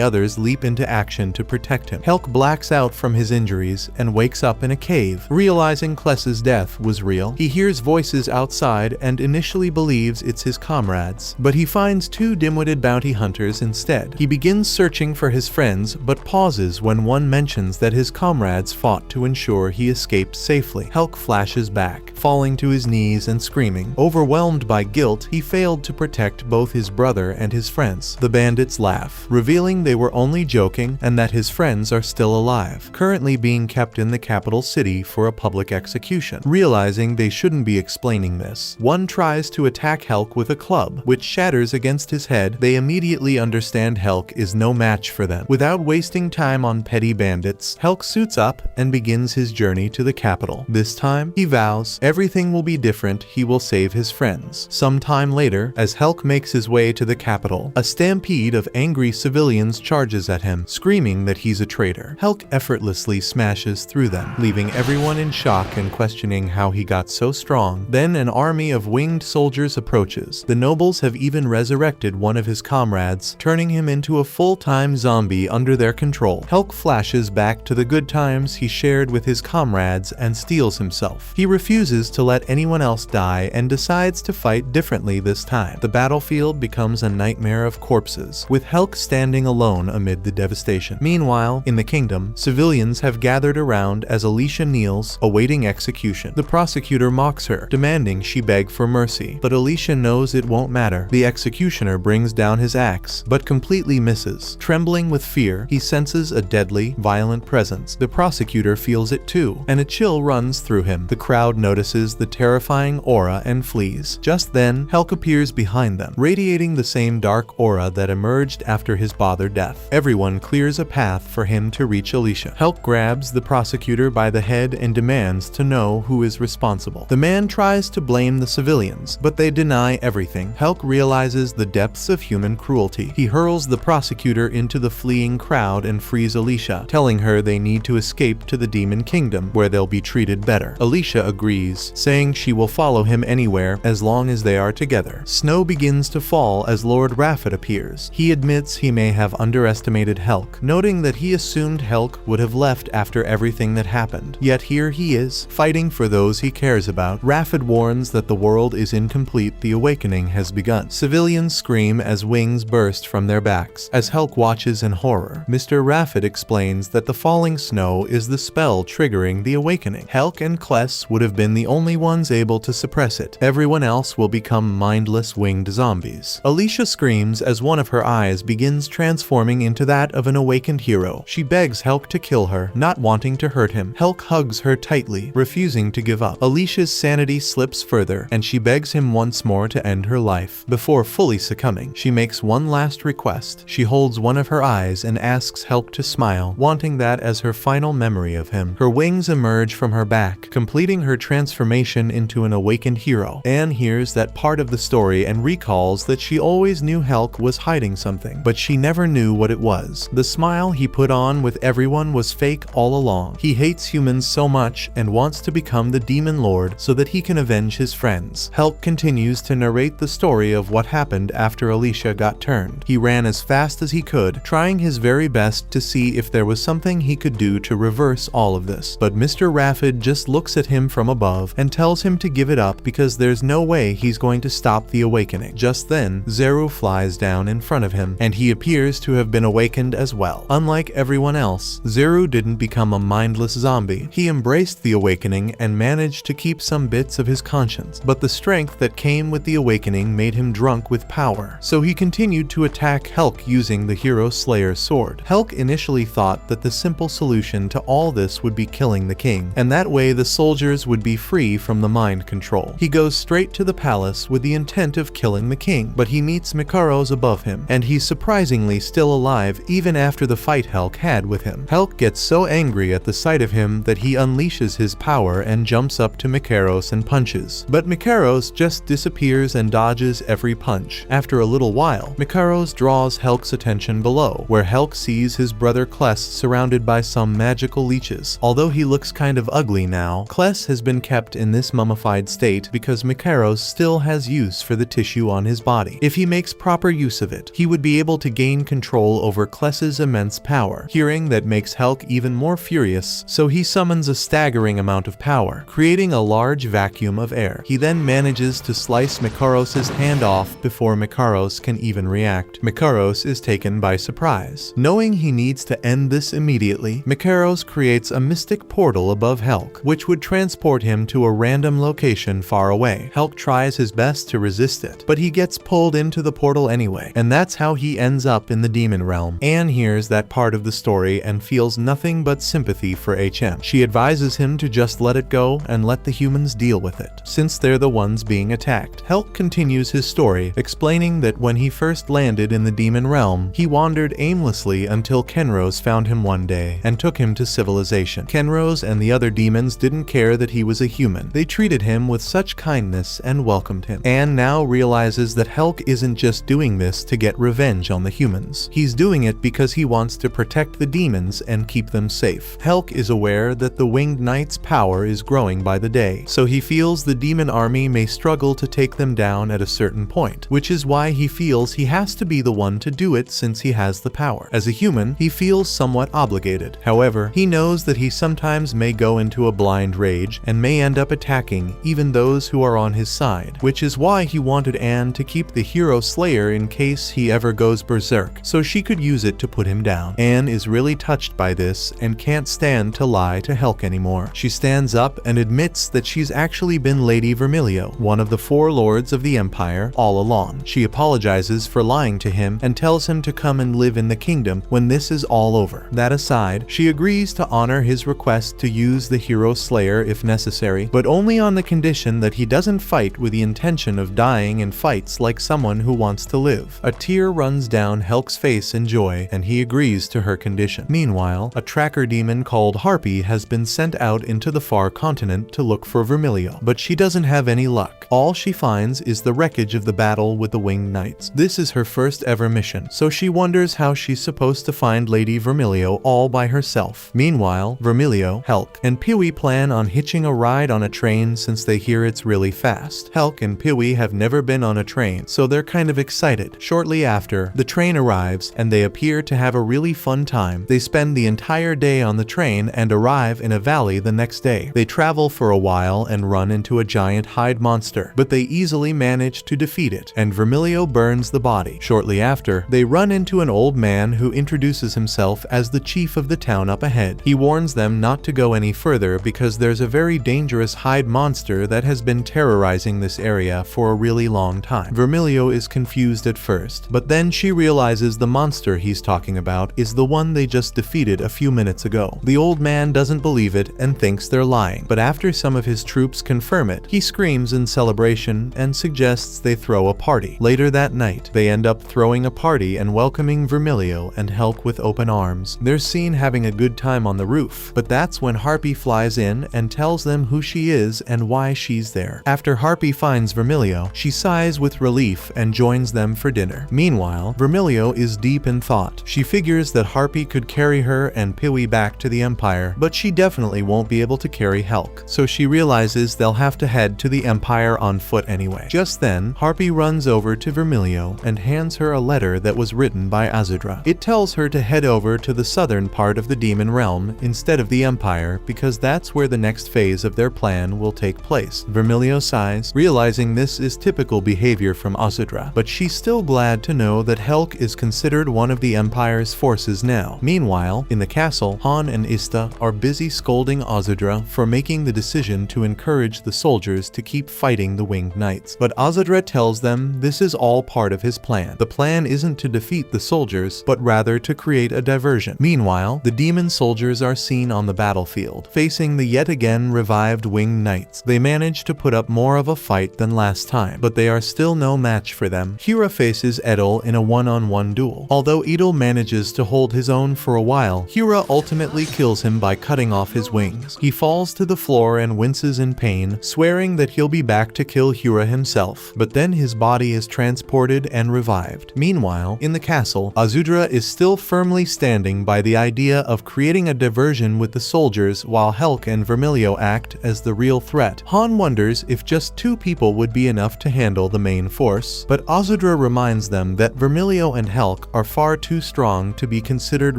others leap into action to protect him. Hulk blacks out from his injuries and wakes up in a cave. Realizing Kles's death was real, he hears voices outside and initially believes it's his comrades, but he finds two dim-witted bounty hunters instead. He begins searching for his friends, but pauses when one mentions that his comrades fought to ensure he escaped safely. Hulk flashes back, falling to his knees and screaming. Overwhelmed by guilt, he failed to protect both his brother and his friends. The bandits laugh, revealing they were only joking and that his friends are still alive, currently being kept in the capital city for a public execution. Realizing they shouldn't be explaining this, one tries to attack Hulk with a club, which shatters against his head. They immediately understand Hulk is no match for them. Without wasting time on petty bandits, Hulk suits up and begins his journey to the capital. This time, he vows everything will be different. He will save his friends. Sometime later, as Hulk makes his way to the capital, a stampede of angry civilians charges at him, screaming that he's a traitor. Hulk effortlessly smashes through them, leaving everyone in shock and questioning how he got so strong. Then an army of winged soldiers approaches. The nobles have even resurrected one of his comrades, turning him into a full-time zombie under their control. Hulk flashes back to the good times he shared with his comrades and steels himself. He refuses to let anyone else die and decides to fight differently this time. The battlefield becomes a nightmare of corpses, with Hulk standing alone amid the devastation. Meanwhile, in the kingdom, civilians have gathered around as Alicia kneels, awaiting execution. The prosecutor mocks her, demanding she beg for mercy, but Alicia knows it won't matter. The executioner brings down his axe, but completely misses. Trembling with fear, he senses a deadly, violent presence. The prosecutor feels it too, and a chill runs through him. The crowd notices the terrifying aura and flees. Just then, Hulk appears behind them, radiating the same dark aura that emerged after his father's death. Everyone clears a path for him to reach Alicia. Hulk grabs the prosecutor by the head and demands to know who is responsible. The man tries to blame the civilians, but they deny everything. Hulk realizes the depths of human cruelty. He hurls the prosecutor into the fleeing crowd and frees Alicia, telling her they need to escape to the demon kingdom, where they'll be treated better. Alicia agrees, saying she will follow him anywhere as long as they are together. Snow begins to fall as Lord Raffet appears. He admits he may have underestimated Hulk, noting that he assumed Hulk would have left after everything that happened. Yet here he is, fighting for those he cares about. Raffet warns that the world is incomplete. The awakening has begun. Civilians scream as wings burst from their backs. As Hulk watches in horror, Mr. Raffet explains that the falling snow is the spell triggering the awakening. Hulk and Kles would have been the only ones able to suppress it. Everyone else will become mindless winged zombies. Alicia screams as one of her eyes begins transforming into that of an awakened hero. She begs Hulk to kill her, not wanting to hurt him. Hulk hugs her tightly, refusing to give up. Alicia's sanity slips further, and she begs him once more to end her life. Before fully succumbing, she makes one last request. She holds one of her eyes and asks Hulk to smile, wanting that as her final memory of him. Her wings emerge from her back, completing her transformation into an awakened hero. Anne hears that part of the story and recalls that she always knew Hulk was hiding something, but she never knew what it was. The smile he put on with everyone was fake all along. He hates humans so much and wants to become the Demon Lord so that he can avenge his friends. Hulk continues to narrate the story of what happened after Alicia got turned. He ran as fast as he could, trying his very best to see if there was something he could do to reverse all of this. But Mr. Raffet just looks at him from above and tells him to give it up because there's no way he's going to stop the awakening. Just then, Ziru flies down in front of him, and he appears to have been awakened as well. Unlike everyone else, Ziru didn't become a mindless zombie. He embraced the awakening and managed to keep some bits of his conscience, but the strength that came with the awakening made him drunk with power. So he continued to attack Hulk using the Hero Slayer's sword. Hulk initially thought that the simple solution to all this would be killing the king, and that way the soldiers would be free from the mind control. He goes straight to the palace with the intent of killing the king, but he meets Macaros above him, and he's surprisingly still alive even after the fight Hulk had with him. Hulk gets so angry at the sight of him that he unleashes his power and jumps up to Macaros and punches. But Macaros just disappears and dodges every punch. After a little while, Macaros draws Hulk's attention section below, where Helk sees his brother Kles surrounded by some magical leeches. Although he looks kind of ugly now, Kles has been kept in this mummified state because Macaros still has use for the tissue on his body. If he makes proper use of it, he would be able to gain control over Kles's immense power. Hearing that makes Helk even more furious, so he summons a staggering amount of power, creating a large vacuum of air. He then manages to slice Macaros' hand off before Macaros can even react. Macaros is taken by surprise. Knowing he needs to end this immediately, Macaros creates a mystic portal above Helk, which would transport him to a random location far away. Helk tries his best to resist it, but he gets pulled into the portal anyway, and that's how he ends up in the demon realm. Anne hears that part of the story and feels nothing but sympathy for HM. She advises him to just let it go and let the humans deal with it, since they're the ones being attacked. Helk continues his story, explaining that when he first landed in the demon realm, he wandered aimlessly until Kenrose found him one day and took him to civilization. Kenrose and the other demons didn't care that he was a human. They treated him with such kindness and welcomed him. Anne now realizes that Helk isn't just doing this to get revenge on the humans. He's doing it because he wants to protect the demons and keep them safe. Helk is aware that the Winged Knight's power is growing by the day, so he feels the demon army may struggle to take them down at a certain point, which is why he feels he has to be the one to do it since he has the power. As a human, he feels somewhat obligated. However, he knows that he sometimes may go into a blind rage and may end up attacking even those who are on his side, which is why he wanted Anne to keep the hero slayer in case he ever goes berserk, so she could use it to put him down. Anne is really touched by this and can't stand to lie to Helk anymore. She stands up and admits that she's actually been Lady Vermilio, one of the 4 lords of the Empire, all along. She apologizes for lying to him and tells him to come and live in the kingdom when this is all over. That aside, she agrees to honor his request to use the hero slayer if necessary, but only on the condition that he doesn't fight with the intention of dying in fights like someone who wants to live. A tear runs down Helk's face in joy, and he agrees to her condition. Meanwhile, a tracker demon called Harpy has been sent out into the far continent to look for Vermilio, but she doesn't have any luck. All she finds is the wreckage of the battle with the Winged Knights. This is her first ever mission, so she wonders how she's supposed to find Lady Vermilio all by herself. Meanwhile, Vermilio, Helk, and Peewee plan on hitching a ride on a train since they hear it's really fast. Helk and Peewee have never been on a train, so they're kind of excited. Shortly after, the train arrives and they appear to have a really fun time. They spend the entire day on the train and arrive in a valley the next day. They travel for a while and run into a giant hide monster, but they easily manage to defeat it, and Vermilio burns the body. Shortly after, they run into an old man who introduces himself as the chief of the town up ahead. He warns them not to go any further because there's a very dangerous hide monster that has been terrorizing this area for a really long time. Vermilio is confused at first, but then she realizes the monster he's talking about is the one they just defeated a few minutes ago. The old man doesn't believe it and thinks they're lying, but after some of his troops confirm it, he screams in celebration and suggests they throw a party. Later that night, they end up throwing a party and welcoming Vermilio and Helk with open arms. They're seen having a good time on the roof, but that's when Harpy flies in and tells them who she is and why she's there. After Harpy finds Vermilio, she sighs with relief and joins them for dinner. Meanwhile, Vermilio is deep in thought. She figures that Harpy could carry her and Peewee back to the Empire, but she definitely won't be able to carry Helk, so she realizes they'll have to head to the Empire on foot anyway. Just then, Harpy runs over to Vermilio and hands her a letter that was written by Azudra. It tells her to head over to the southern part of the demon realm instead of the Empire because that's where the next phase of their plan will take place. Vermilio sighs, realizing this is typical behavior from Azudra, but she's still glad to know that Helk is considered one of the Empire's forces now. Meanwhile, in the castle, Han and Esta are busy scolding Azudra for making the decision to encourage the soldiers to keep fighting the Winged Knights. But Azudra tells them this is all part of his plan. The plan isn't to defeat the soldiers, but rather to create a diversion. Meanwhile, the demon soldiers are seen on the battlefield, facing the yet again revived Winged Knights. They manage to put up more of a fight than last time, but they are still no match for them. Hura faces Edel in a one-on-one duel. Although Edel manages to hold his own for a while, Hura ultimately kills him by cutting off his wings. He falls to the floor and winces in pain, swearing that he'll be back to kill Hura himself, but then his body is transported and revived. Meanwhile, in the castle, castle, Azudra is still firmly standing by the idea of creating a diversion with the soldiers while Helk and Vermilio act as the real threat. Han wonders if just 2 people would be enough to handle the main force, but Azudra reminds them that Vermilio and Helk are far too strong to be considered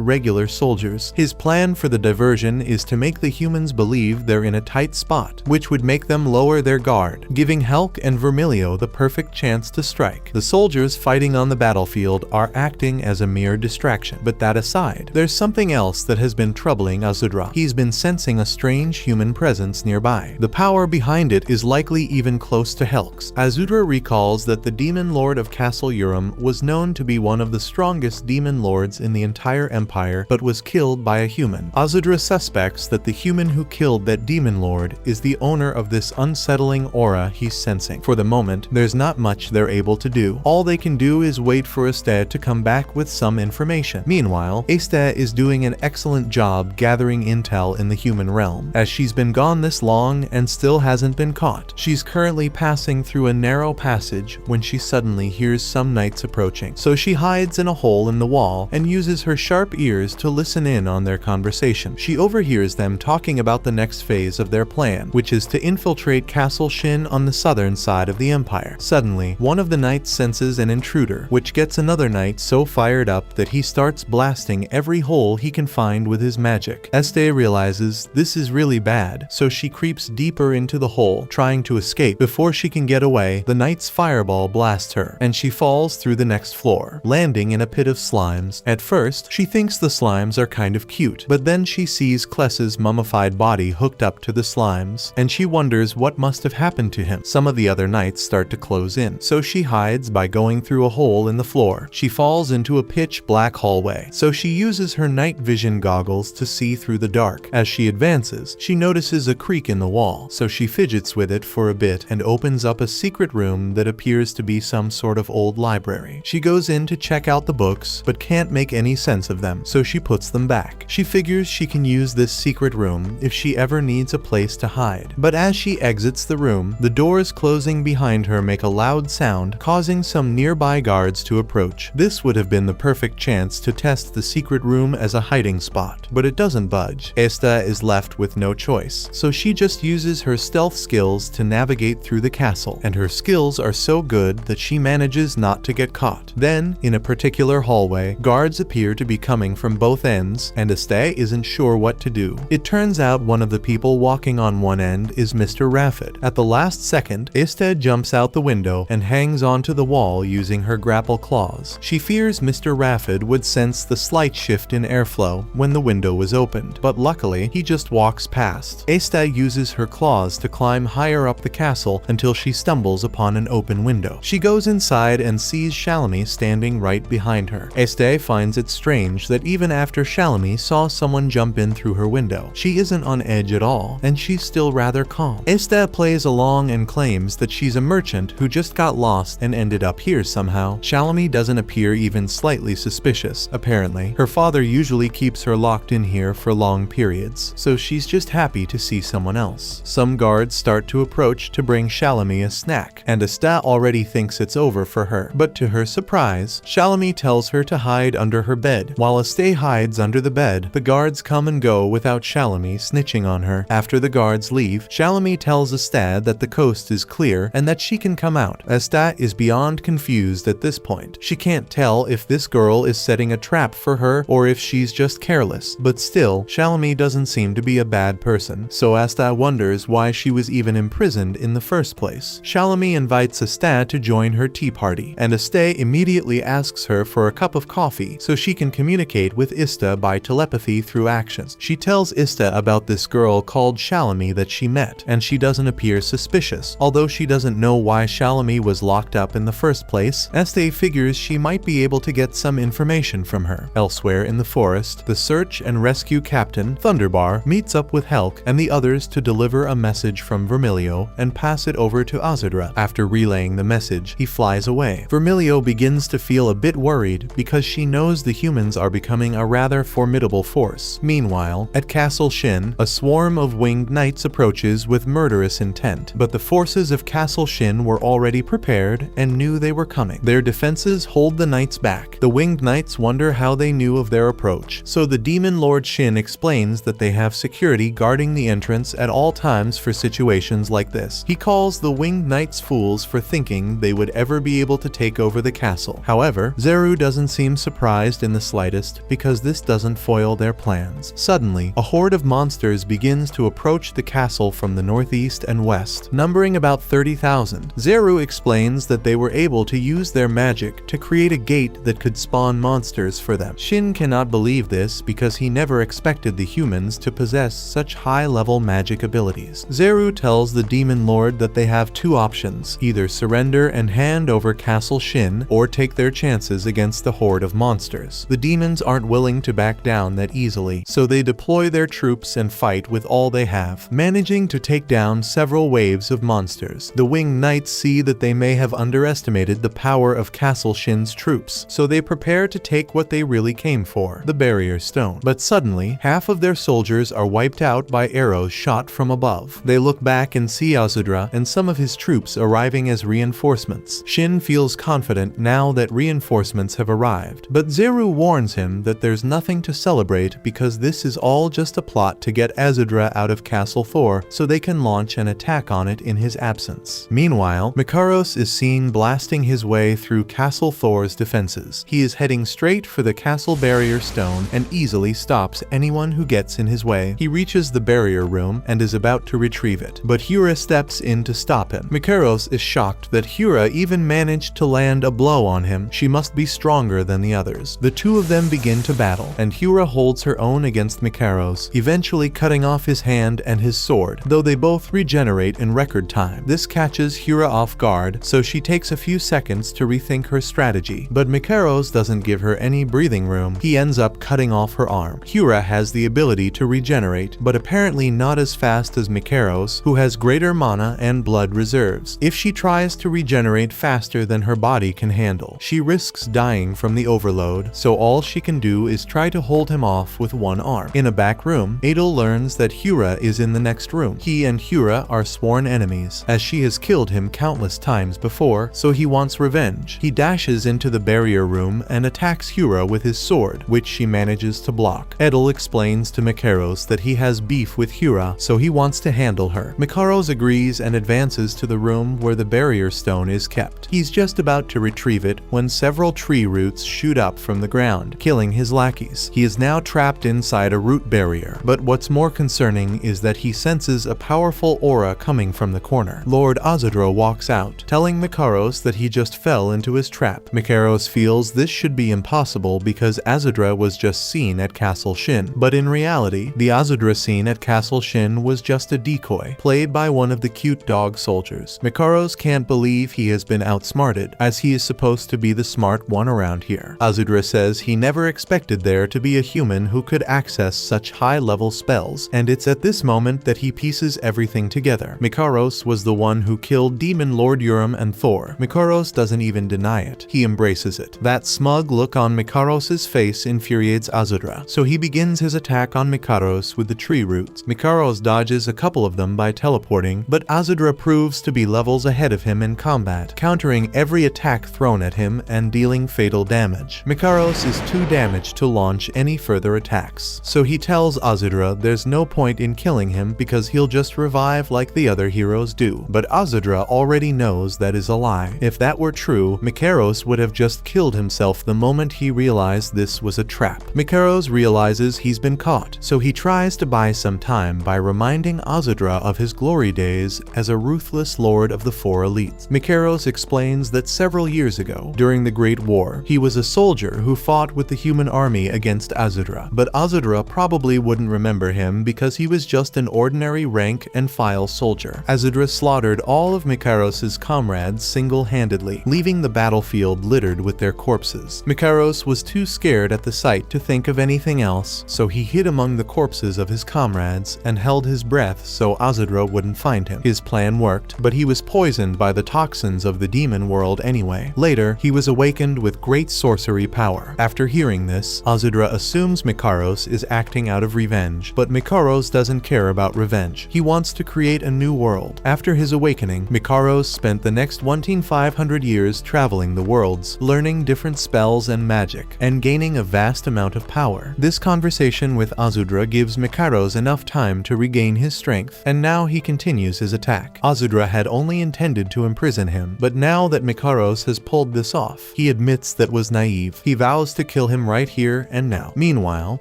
regular soldiers. His plan for the diversion is to make the humans believe they're in a tight spot, which would make them lower their guard, giving Helk and Vermilio the perfect chance to strike. The soldiers fighting on the battlefield are acting as a mere distraction, but that aside, there's something else that has been troubling Azudra. He's been sensing a strange human presence nearby. The power behind it is likely even close to Helk's. Azudra recalls that the demon lord of Castle Yurum was known to be one of the strongest demon lords in the entire empire, but was killed by a human. Azudra suspects that the human who killed that demon lord is the owner of this unsettling aura he's sensing. For the moment, there's not much they're able to do. All they can do is wait for Esta to come back with some information. Meanwhile, Esta is doing an excellent job gathering intel in the human realm, as she's been gone this long and still hasn't been caught. She's currently passing through a narrow passage when she suddenly hears some knights approaching, so she hides in a hole in the wall and uses her sharp ears to listen in on their conversation. She overhears them talking about the next phase of their plan, which is to infiltrate Castle Shin on the southern side of the empire. Suddenly, one of the knights senses an intruder, which gets another knight so fired up that he starts blasting every hole he can find with his magic. Esta realizes this is really bad, so she creeps deeper into the hole, trying to escape. Before she can get away, the knight's fireball blasts her, and she falls through the next floor, landing in a pit of slimes. At first, she thinks the slimes are kind of cute, but then she sees Kles's mummified body hooked up to the slimes, and she wonders what must have happened to him. Some of the other knights start to close in, so she hides by going through a hole in the floor. She falls into a pitch black hallway, so she uses her night vision goggles to see through the dark. As she advances, she notices a creak in the wall, so she fidgets with it for a bit and opens up a secret room that appears to be some sort of old library. She goes in to check out the books, but can't make any sense of them, so she puts them back. She figures she can use this secret room if she ever needs a place to hide. But as she exits the room, the doors closing behind her make a loud sound, causing some nearby guards to approach. This would have been the perfect chance to test the secret room as a hiding spot, but it doesn't budge. Esta is left with no choice, so she just uses her stealth skills to navigate through the castle, and her skills are so good that she manages not to get caught. Then, in a particular hallway, guards appear to be coming from both ends, and Esta isn't sure what to do. It turns out one of the people walking on one end is Mr. Raffid. At the last second, Esta jumps out the window and hangs onto the wall using her grapple claws. She fears Mr. Raffid would sense the slight shift in airflow when the window was opened, but luckily, he just walks past. Esta uses her claws to climb higher up the castle until she stumbles upon an open window. She goes inside and sees Shallam standing right behind her. Esta finds it strange that even after Shallam saw someone jump in through her window, she isn't on edge at all, and she's still rather calm. Esta plays along and claims that she's a merchant who just got lost and ended up here somehow. Shallam doesn't appear even slightly suspicious, apparently. Her father usually keeps her locked in here for long periods, so she's just happy to see someone else. Some guards start to approach to bring Shallam a snack, and Esta already thinks it's over for her, but to her surprise, Shallam tells her to hide under her bed. While Esta hides under the bed, the guards come and go without Shallam snitching on her. After the guards leave, Shallam tells Esta that the coast is clear and that she can come out. Esta is beyond confused at this point. She can't tell if this girl is setting a trap for her or if she's just careless, but still, Shallam doesn't seem to be a bad person, so Esta wonders why she was even imprisoned in the first place. Shallam invites Esta to join her tea party, and Esta immediately asks her for a cup of coffee so she can communicate with Esta by telepathy through actions. She tells Esta about this girl called Shallam that she met, and she doesn't appear suspicious. Although she doesn't know why Shallam was locked up in the first place, Esta figures she might be able to get some information from her. Elsewhere in the forest, the search and rescue captain, Thunderbar, meets up with Helk and the others to deliver a message from Vermilio and pass it over to Azudra. After relaying the message, he flies away. Vermilio begins to feel a bit worried because she knows the humans are becoming a rather formidable force. Meanwhile, at Castle Shin, a swarm of winged knights approaches with murderous intent, but the forces of Castle Shin were already prepared and knew they were coming. Their defenses hold the knights points back. The winged knights wonder how they knew of their approach, so the demon lord Shin explains that they have security guarding the entrance at all times for situations like this. He calls the winged knights fools for thinking they would ever be able to take over the castle. However, Ziru doesn't seem surprised in the slightest because this doesn't foil their plans. Suddenly, a horde of monsters begins to approach the castle from the northeast and west, numbering about 30,000. Ziru explains that they were able to use their magic to create a gate that could spawn monsters for them. Shin cannot believe this because he never expected the humans to possess such high-level magic abilities. Ziru tells the demon lord that they have two options: either surrender and hand over Castle Shin, or take their chances against the horde of monsters. The demons aren't willing to back down that easily, so they deploy their troops and fight with all they have, managing to take down several waves of monsters. The winged knights see that they may have underestimated the power of Castle Shin's troops, so they prepare to take what they really came for, the barrier stone. But suddenly, half of their soldiers are wiped out by arrows shot from above. They look back and see Azudra and some of his troops arriving as reinforcements. Shin feels confident now that reinforcements have arrived, but Ziru warns him that there's nothing to celebrate because this is all just a plot to get Azudra out of Castle Thor so they can launch an attack on it in his absence. Meanwhile, Macaros is seen blasting his way through Castle Thor's defenses. He is heading straight for the castle barrier stone and easily stops anyone who gets in his way. He reaches the barrier room and is about to retrieve it, but Hura steps in to stop him. Macaros is shocked that Hura even managed to land a blow on him. She must be stronger than the others. The two of them begin to battle, and Hura holds her own against Macaros, eventually cutting off his hand and his sword, though they both regenerate in record time. This catches Hura off guard, so she takes a few seconds to rethink her strategy, but Macaros doesn't give her any breathing room. He ends up cutting off her arm. Hura has the ability to regenerate, but apparently not as fast as Macaros, who has greater mana and blood reserves. If she tries to regenerate faster than her body can handle, she risks dying from the overload, so all she can do is try to hold him off with one arm. In a back room, Adel learns that Hura is in the next room. He and Hura are sworn enemies, as she has killed him countless times before, so he wants revenge. He dashes into the barrier room and attacks Hura with his sword, which she manages to block. Adel explains to Macaros that he has beef with Hura, so he wants to handle her. Macaros agrees and advances to the room where the barrier stone is kept. He's just about to retrieve it when several tree roots shoot up from the ground, killing his lackeys. He is now trapped inside a root barrier, but what's more concerning is that he senses a powerful aura coming from the corner. Lord Azudra walks out, telling Macaros that he just fell into his trap. Macaros feels this should be impossible because Azudra was just seen at Castle Shin, but in reality, the Azudra scene at Castle Shin was just a decoy, played by one of the cute dog soldiers. Macaros can't believe he has been outsmarted, as he is supposed to be the smart one around here. Azudra says he never expected there to be a human who could access such high-level spells, and it's at this moment that he pieces everything together. Macaros was the one who killed Demon Lord Yurum and Thor. Macaros doesn't even deny it. He embraces it. That smug look on Macaros' face infuriates Azudra, so he begins his attack on Macaros with the tree roots. Macaros dodges a couple of them by teleporting, but Azudra proves to be levels ahead of him in combat, countering every attack thrown at him and dealing fatal damage. Macaros is too damaged to launch any further attacks, so he tells Azudra there's no point in killing him because he'll just revive like the other heroes do. But Azudra already knows that is a lie. If that were true, Macaros would have just killed himself the moment he realized this was a trap. Macaros realizes he's been caught, so he tries to buy some time by reminding Azudra of his glory days as a ruthless lord of the four elites. Macaros explains that several years ago, during the Great War, he was a soldier who fought with the human army against Azudra, but Azudra probably wouldn't remember him because he was just an ordinary rank and file soldier. Azudra slaughtered all of Macaros' comrades single-handedly, leaving the battlefield littered with their corpses. Macaros was too scared at the sight to think of anything else, so he hid among the corpses of his comrades and held his breath so Azudra wouldn't find him. His plan worked, but he was poisoned by the toxins of the demon world anyway. Later, he was awakened with great sorcery power. After hearing this, Azudra assumes Macaros is acting out of revenge, but Macaros doesn't care about revenge. He wants to create a new world. After his awakening, Macaros spent the next 1,500 years traveling the worlds, learning learning different spells and magic, and gaining a vast amount of power. This conversation with Azudra gives Macaros enough time to regain his strength, and now he continues his attack. Azudra had only intended to imprison him, but now that Macaros has pulled this off, he admits that was naive. He vows to kill him right here and now. Meanwhile,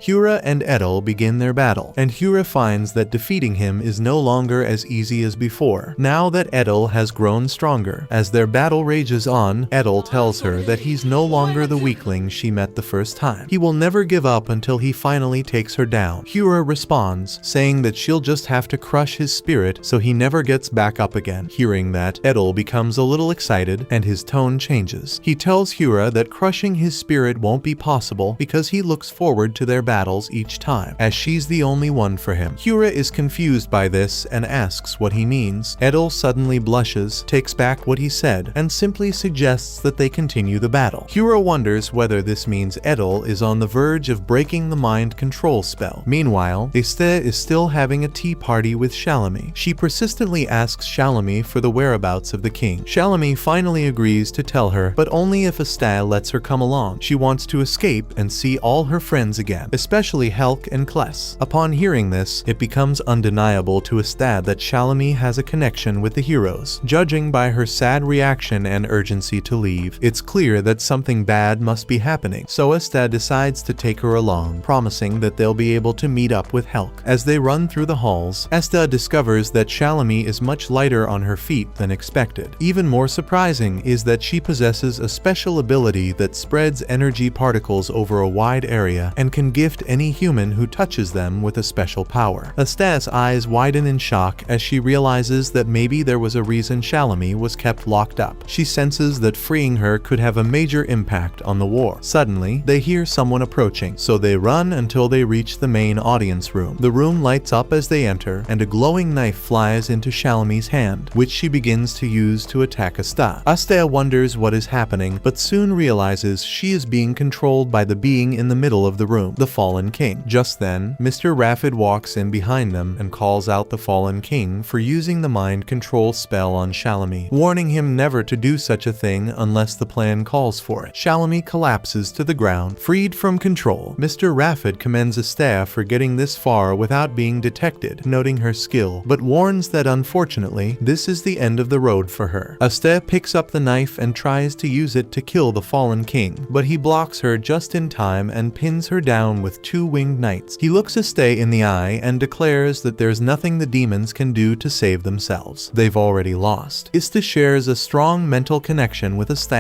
Hura and Edel begin their battle, and Hura finds that defeating him is no longer as easy as before, now that Edel has grown stronger. As their battle rages on, Edel tells her that he's no longer the weakling she met the first time. He will never give up until he finally takes her down. Hura responds, saying that she'll just have to crush his spirit so he never gets back up again. Hearing that, Edel becomes a little excited and his tone changes. He tells Hura that crushing his spirit won't be possible because he looks forward to their battles each time, as she's the only one for him. Hura is confused by this and asks what he means. Edel suddenly blushes, takes back what he said, and simply suggests that they continue the battle. Hura wonders whether this means Edel is on the verge of breaking the mind control spell. Meanwhile, Esta is still having a tea party with Shallam. She persistently asks Shallam for the whereabouts of the king. Shallam finally agrees to tell her, but only if Esta lets her come along. She wants to escape and see all her friends again, especially Helk and Kles. Upon hearing this, it becomes undeniable to Esta that Shallam has a connection with the heroes. Judging by her sad reaction and urgency to leave, it's clear that something bad must be happening, so Esta decides to take her along, promising that they'll be able to meet up with Helk. As they run through the halls, Esta discovers that Shallam is much lighter on her feet than expected. Even more surprising is that she possesses a special ability that spreads energy particles over a wide area and can gift any human who touches them with a special power. Esta's eyes widen in shock as she realizes that maybe there was a reason Shallam was kept locked up. She senses that freeing her could have a major impact on the war. Suddenly, they hear someone approaching, so they run until they reach the main audience room. The room lights up as they enter, and a glowing knife flies into Shallam's hand, which she begins to use to attack Esta. Esta wonders what is happening, but soon realizes she is being controlled by the being in the middle of the room, the Fallen King. Just then, Mr. Raffid walks in behind them and calls out the Fallen King for using the mind control spell on Shallam, warning him never to do such a thing unless the plan calls for it. Shallam collapses to the ground, freed from control. Mr. Raffid commends Esta for getting this far without being detected, noting her skill, but warns that unfortunately, this is the end of the road for her. Esta picks up the knife and tries to use it to kill the Fallen King, but he blocks her just in time and pins her down with 2 winged knights. He looks Esta in the eye and declares that there's nothing the demons can do to save themselves. They've already lost. Esta shares a strong mental connection with Esta,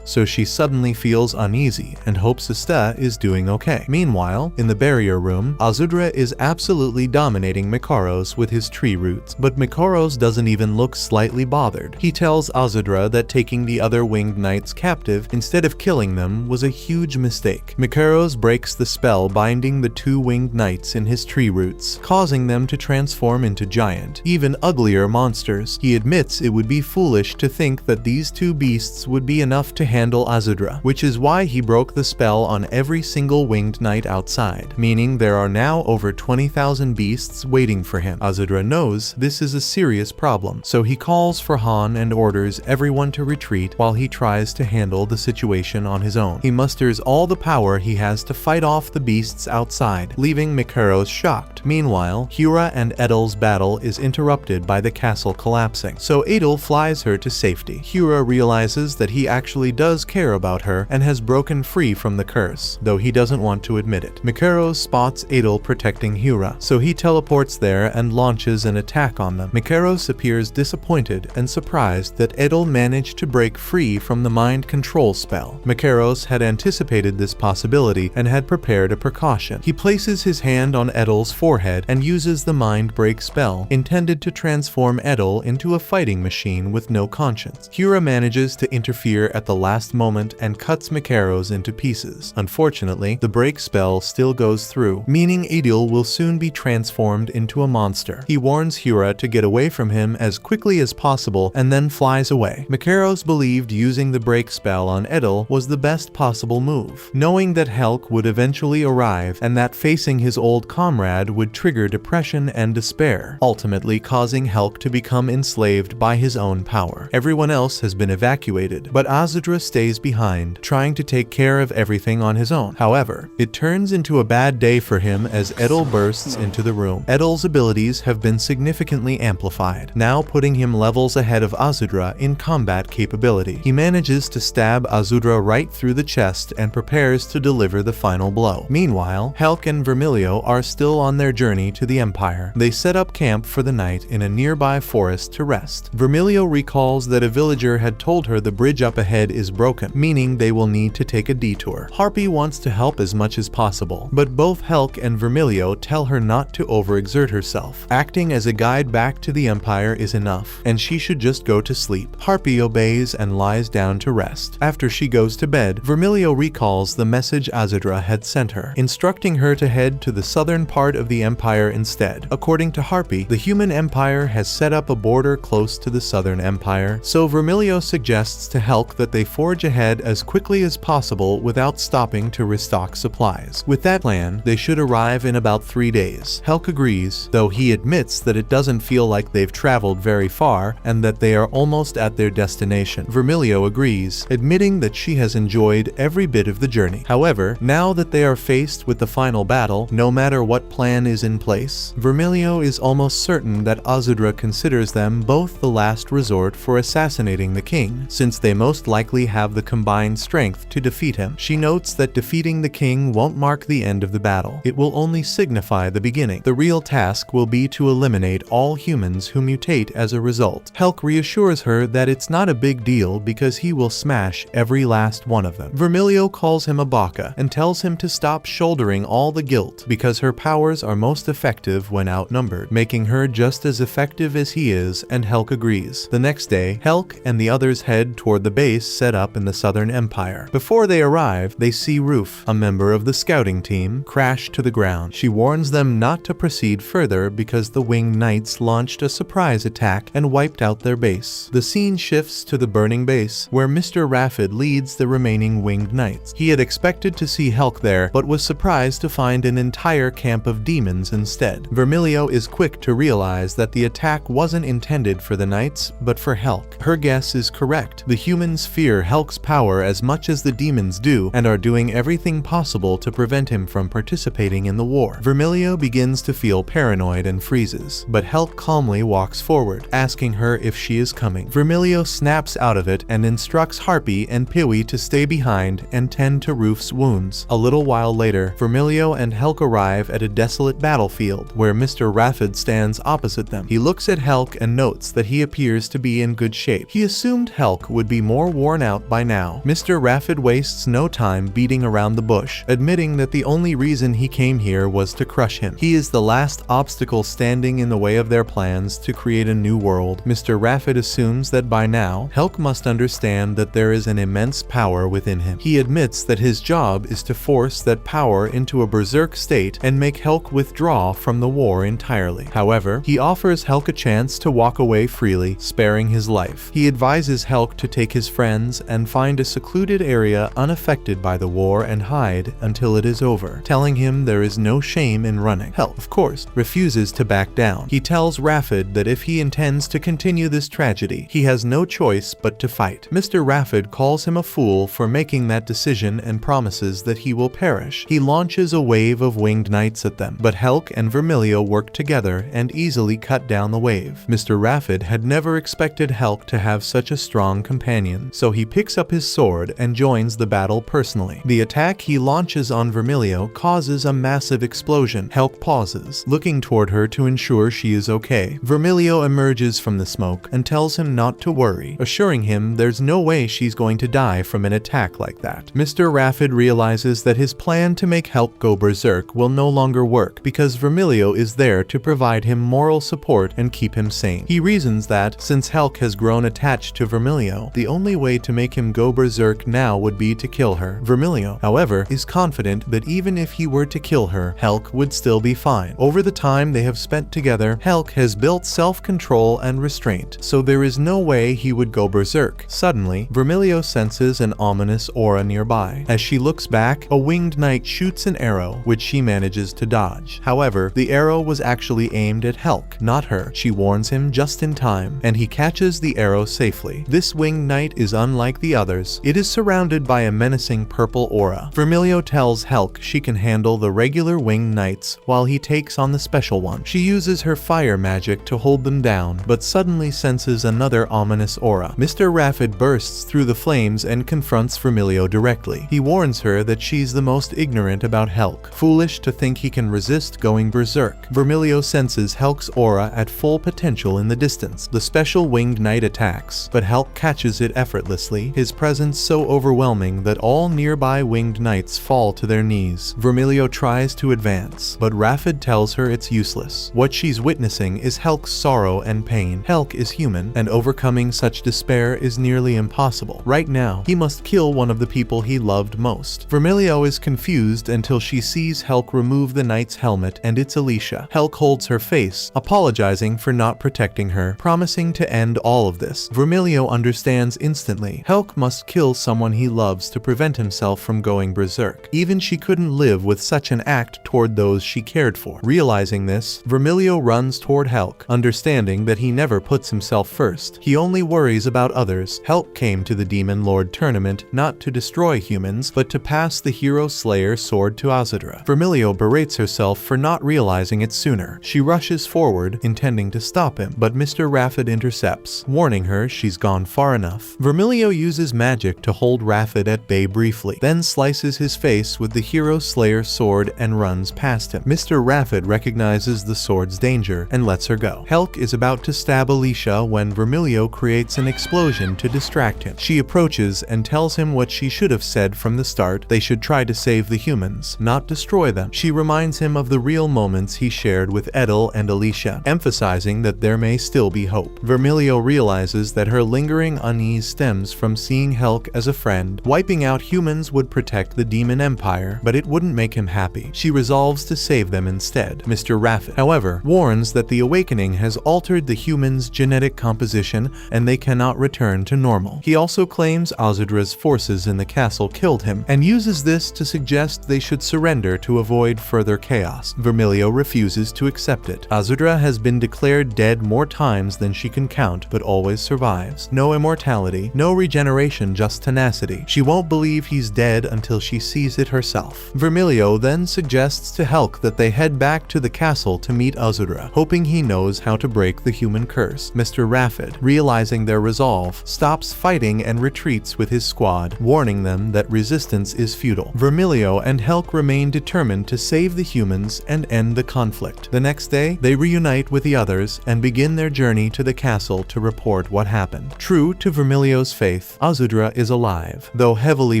so she suddenly feels uneasy and hopes Esta is doing okay. Meanwhile, in the barrier room, Azudra is absolutely dominating Macaros with his tree roots, but Macaros doesn't even look slightly bothered. He tells Azudra that taking the other winged knights captive instead of killing them was a huge mistake. Macaros breaks the spell binding the 2 winged knights in his tree roots, causing them to transform into giant, even uglier monsters. He admits it would be foolish to think that these 2 beasts would be enough to handle Azudra, which is why he broke the spell on every single winged knight outside, meaning there are now over 20,000 beasts waiting for him. Azudra knows this is a serious problem, so he calls for Han and orders everyone to retreat while he tries to handle the situation on his own. He musters all the power he has to fight off the beasts outside, leaving Macaros shocked. Meanwhile, Hura and Edel's battle is interrupted by the castle collapsing, so Edel flies her to safety. Hura realizes that he actually does care about her and has broken free from the curse, though he doesn't want to admit it. Macaros spots Edel protecting Hura, so he teleports there and launches an attack on them. Macaros appears disappointed and surprised that Edel managed to break free from the mind control spell. Macaros had anticipated this possibility and had prepared a precaution. He places his hand on Edel's forehead and uses the mind break spell, intended to transform Edel into a fighting machine with no conscience. Hura manages to interfere at the last moment and cuts Macaros into pieces. Unfortunately, the break spell still goes through, meaning Edel will soon be transformed into a monster. He warns Hura to get away from him as quickly as possible and then flies away. Macaros believed using the break spell on Edel was the best possible move, knowing that Helk would eventually arrive and that facing his old comrade would trigger depression and despair, ultimately causing Helk to become enslaved by his own power. Everyone else has been evacuated, but Azudra stays stays behind, trying to take care of everything on his own. However, it turns into a bad day for him as Edel bursts into the room. Edel's abilities have been significantly amplified, now putting him levels ahead of Azudra in combat capability. He manages to stab Azudra right through the chest and prepares to deliver the final blow. Meanwhile, Helk and Vermilio are still on their journey to the Empire. They set up camp for the night in a nearby forest to rest. Vermilio recalls that a villager had told her the bridge up ahead is broken, meaning they will need to take a detour. Harpy wants to help as much as possible, but both Helk and Vermilio tell her not to overexert herself. Acting as a guide back to the Empire is enough, and she should just go to sleep. Harpy obeys and lies down to rest. After she goes to bed, Vermilio recalls the message Azudra had sent her, instructing her to head to the southern part of the Empire instead. According to Harpy, the human empire has set up a border close to the southern empire, so Vermilio suggests to Helk that they forge ahead as quickly as possible without stopping to restock supplies. With that plan, they should arrive in about 3 days. Helk agrees, though he admits that it doesn't feel like they've traveled very far and that they are almost at their destination. Vermilio agrees, admitting that she has enjoyed every bit of the journey. However, now that they are faced with the final battle, no matter what plan is in place, Vermilio is almost certain that Azudra considers them both the last resort for assassinating the king, since they most likely have the combined strength to defeat him. She notes that defeating the king won't mark the end of the battle. It will only signify the beginning. The real task will be to eliminate all humans who mutate as a result. Helk reassures her that it's not a big deal because he will smash every last one of them. Vermilio calls him a baka and tells him to stop shouldering all the guilt because her powers are most effective when outnumbered, making her just as effective as he is, and Helk agrees. The next day, Helk and the others head toward the base set up in the Southern Empire. Before they arrive, they see Roof, a member of the scouting team, crash to the ground. She warns them not to proceed further because the winged knights launched a surprise attack and wiped out their base. The scene shifts to the burning base, where Mr. Raffid leads the remaining winged knights. He had expected to see Helk there, but was surprised to find an entire camp of demons instead. Vermilio is quick to realize that the attack wasn't intended for the knights, but for Helk. Her guess is correct. The humans fear Helk's power as much as the demons do, and are doing everything possible to prevent him from participating in the war. Vermilio begins to feel paranoid and freezes, but Helk calmly walks forward, asking her if she is coming. Vermilio snaps out of it and instructs Harpy and Peewee to stay behind and tend to Roof's wounds. A little while later, Vermilio and Helk arrive at a desolate battlefield, where Mr. Raffid stands opposite them. He looks at Helk and notes that he appears to be in good shape. He assumed Helk would be more worn out by now. Mr. Raffid wastes no time beating around the bush, admitting that the only reason he came here was to crush him. He is the last obstacle standing in the way of their plans to create a new world. Mr. Raffid assumes that by now, Helk must understand that there is an immense power within him. He admits that his job is to force that power into a berserk state and make Helk withdraw from the war entirely. However, he offers Helk a chance to walk away freely, sparing his life. He advises Helk to take his friends and find a secluded area unaffected by the war and hide until it is over, telling him there is no shame in running. Helk, of course, refuses to back down. He tells Raffid that if he intends to continue this tragedy, he has no choice but to fight. Mr. Raffid calls him a fool for making that decision and promises that he will perish. He launches a wave of winged knights at them, but Helk and Vermilio work together and easily cut down the wave. Mr. Raffid had never expected Helk to have such a strong companion, so he picks up his sword and joins the battle personally. The attack he launches on Vermilio causes a massive explosion. Helk pauses, looking toward her to ensure she is okay. Vermilio emerges from the smoke and tells him not to worry, assuring him there's no way she's going to die from an attack like that. Mr. Raffid realizes that his plan to make Helk go berserk will no longer work because Vermilio is there to provide him moral support and keep him sane. He reasons that, since Helk has grown attached to Vermilio, the only way to make him go berserk now would be to kill her. Vermilio, however, is confident that even if he were to kill her, Helk would still be fine. Over the time they have spent together, Helk has built self-control and restraint, so there is no way he would go berserk. Suddenly, Vermilio senses an ominous aura nearby. As she looks back, a winged knight shoots an arrow, which she manages to dodge. However, the arrow was actually aimed at Helk, not her. She warns him just in time, and he catches the arrow safely. This winged knight is unlike the the others. It is surrounded by a menacing purple aura. Vermilio tells Helk she can handle the regular winged knights while he takes on the special one. She uses her fire magic to hold them down, but suddenly senses another ominous aura. Mr. Raffid bursts through the flames and confronts Vermilio directly. He warns her that she's the most ignorant about Helk, foolish to think he can resist going berserk. Vermilio senses Helk's aura at full potential in the distance. The special winged knight attacks, but Helk catches it effortlessly, his presence so overwhelming that all nearby winged knights fall to their knees. Vermilio tries to advance, but Raffid tells her it's useless. What she's witnessing is Helk's sorrow and pain. Helk is human, and overcoming such despair is nearly impossible. Right now, he must kill one of the people he loved most. Vermilio is confused until she sees Helk remove the knight's helmet, and it's Alicia. Helk holds her face, apologizing for not protecting her, promising to end all of this. Vermilio understands instantly. Helk must kill someone he loves to prevent himself from going berserk. Even she couldn't live with such an act toward those she cared for. Realizing this, Vermilio runs toward Helk, understanding that he never puts himself first. He only worries about others. Helk came to the Demon Lord tournament not to destroy humans, but to pass the Hero Slayer sword to Azudra. Vermilio berates herself for not realizing it sooner. She rushes forward, intending to stop him, but Mr. Raffid intercepts, warning her she's gone far enough. Vermilio uses magic to hold Raffid at bay briefly, then slices his face with the Hero Slayer sword and runs past him. Mr. Raffid recognizes the sword's danger and lets her go. Helk is about to stab Alicia when Vermilio creates an explosion to distract him. She approaches and tells him what she should have said from the start: they should try to save the humans, not destroy them. She reminds him of the real moments he shared with Edel and Alicia, emphasizing that there may still be hope. Vermilio realizes that her lingering unease stems from seeing Helk as a friend. Wiping out humans would protect the Demon Empire, but it wouldn't make him happy. She resolves to save them instead. Mr. Raffid, however, warns that the awakening has altered the humans' genetic composition and they cannot return to normal. He also claims Azudra's forces in the castle killed him, and uses this to suggest they should surrender to avoid further chaos. Vermilio refuses to accept it. Azudra has been declared dead more times than she can count, but always survives. No immortality, no regeneration, just tenacity. She won't believe he's dead until she sees it herself. Vermilio then suggests to Helk that they head back to the castle to meet Azudra, hoping he knows how to break the human curse. Mr. Raffid, realizing their resolve, stops fighting and retreats with his squad, warning them that resistance is futile. Vermilio and Helk remain determined to save the humans and end the conflict. The next day, they reunite with the others and begin their journey to the castle to report what happened. True to Vermilio's faith, Azudra is alive, though heavily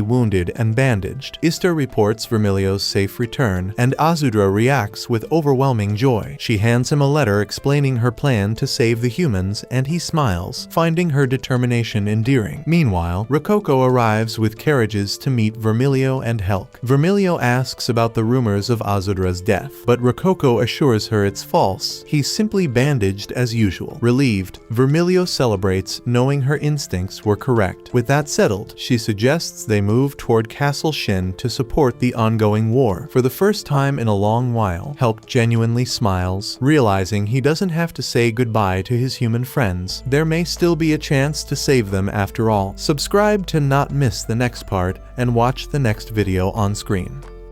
wounded and bandaged. Esta reports Vermilio's safe return, and Azudra reacts with overwhelming joy. She hands him a letter explaining her plan to save the humans, and he smiles, finding her determination endearing. Meanwhile, Rococo arrives with carriages to meet Vermilio and Helk. Vermilio asks about the rumors of Azudra's death, but Rococo assures her it's false. He's simply bandaged as usual. Relieved, Vermilio celebrates, knowing her instincts were correct. With that settled, she suggests they move toward Castle Shin to support the ongoing war. For the first time in a long while, Helk genuinely smiles, realizing he doesn't have to say goodbye to his human friends. There may still be a chance to save them after all. Subscribe to not miss the next part and watch the next video on screen.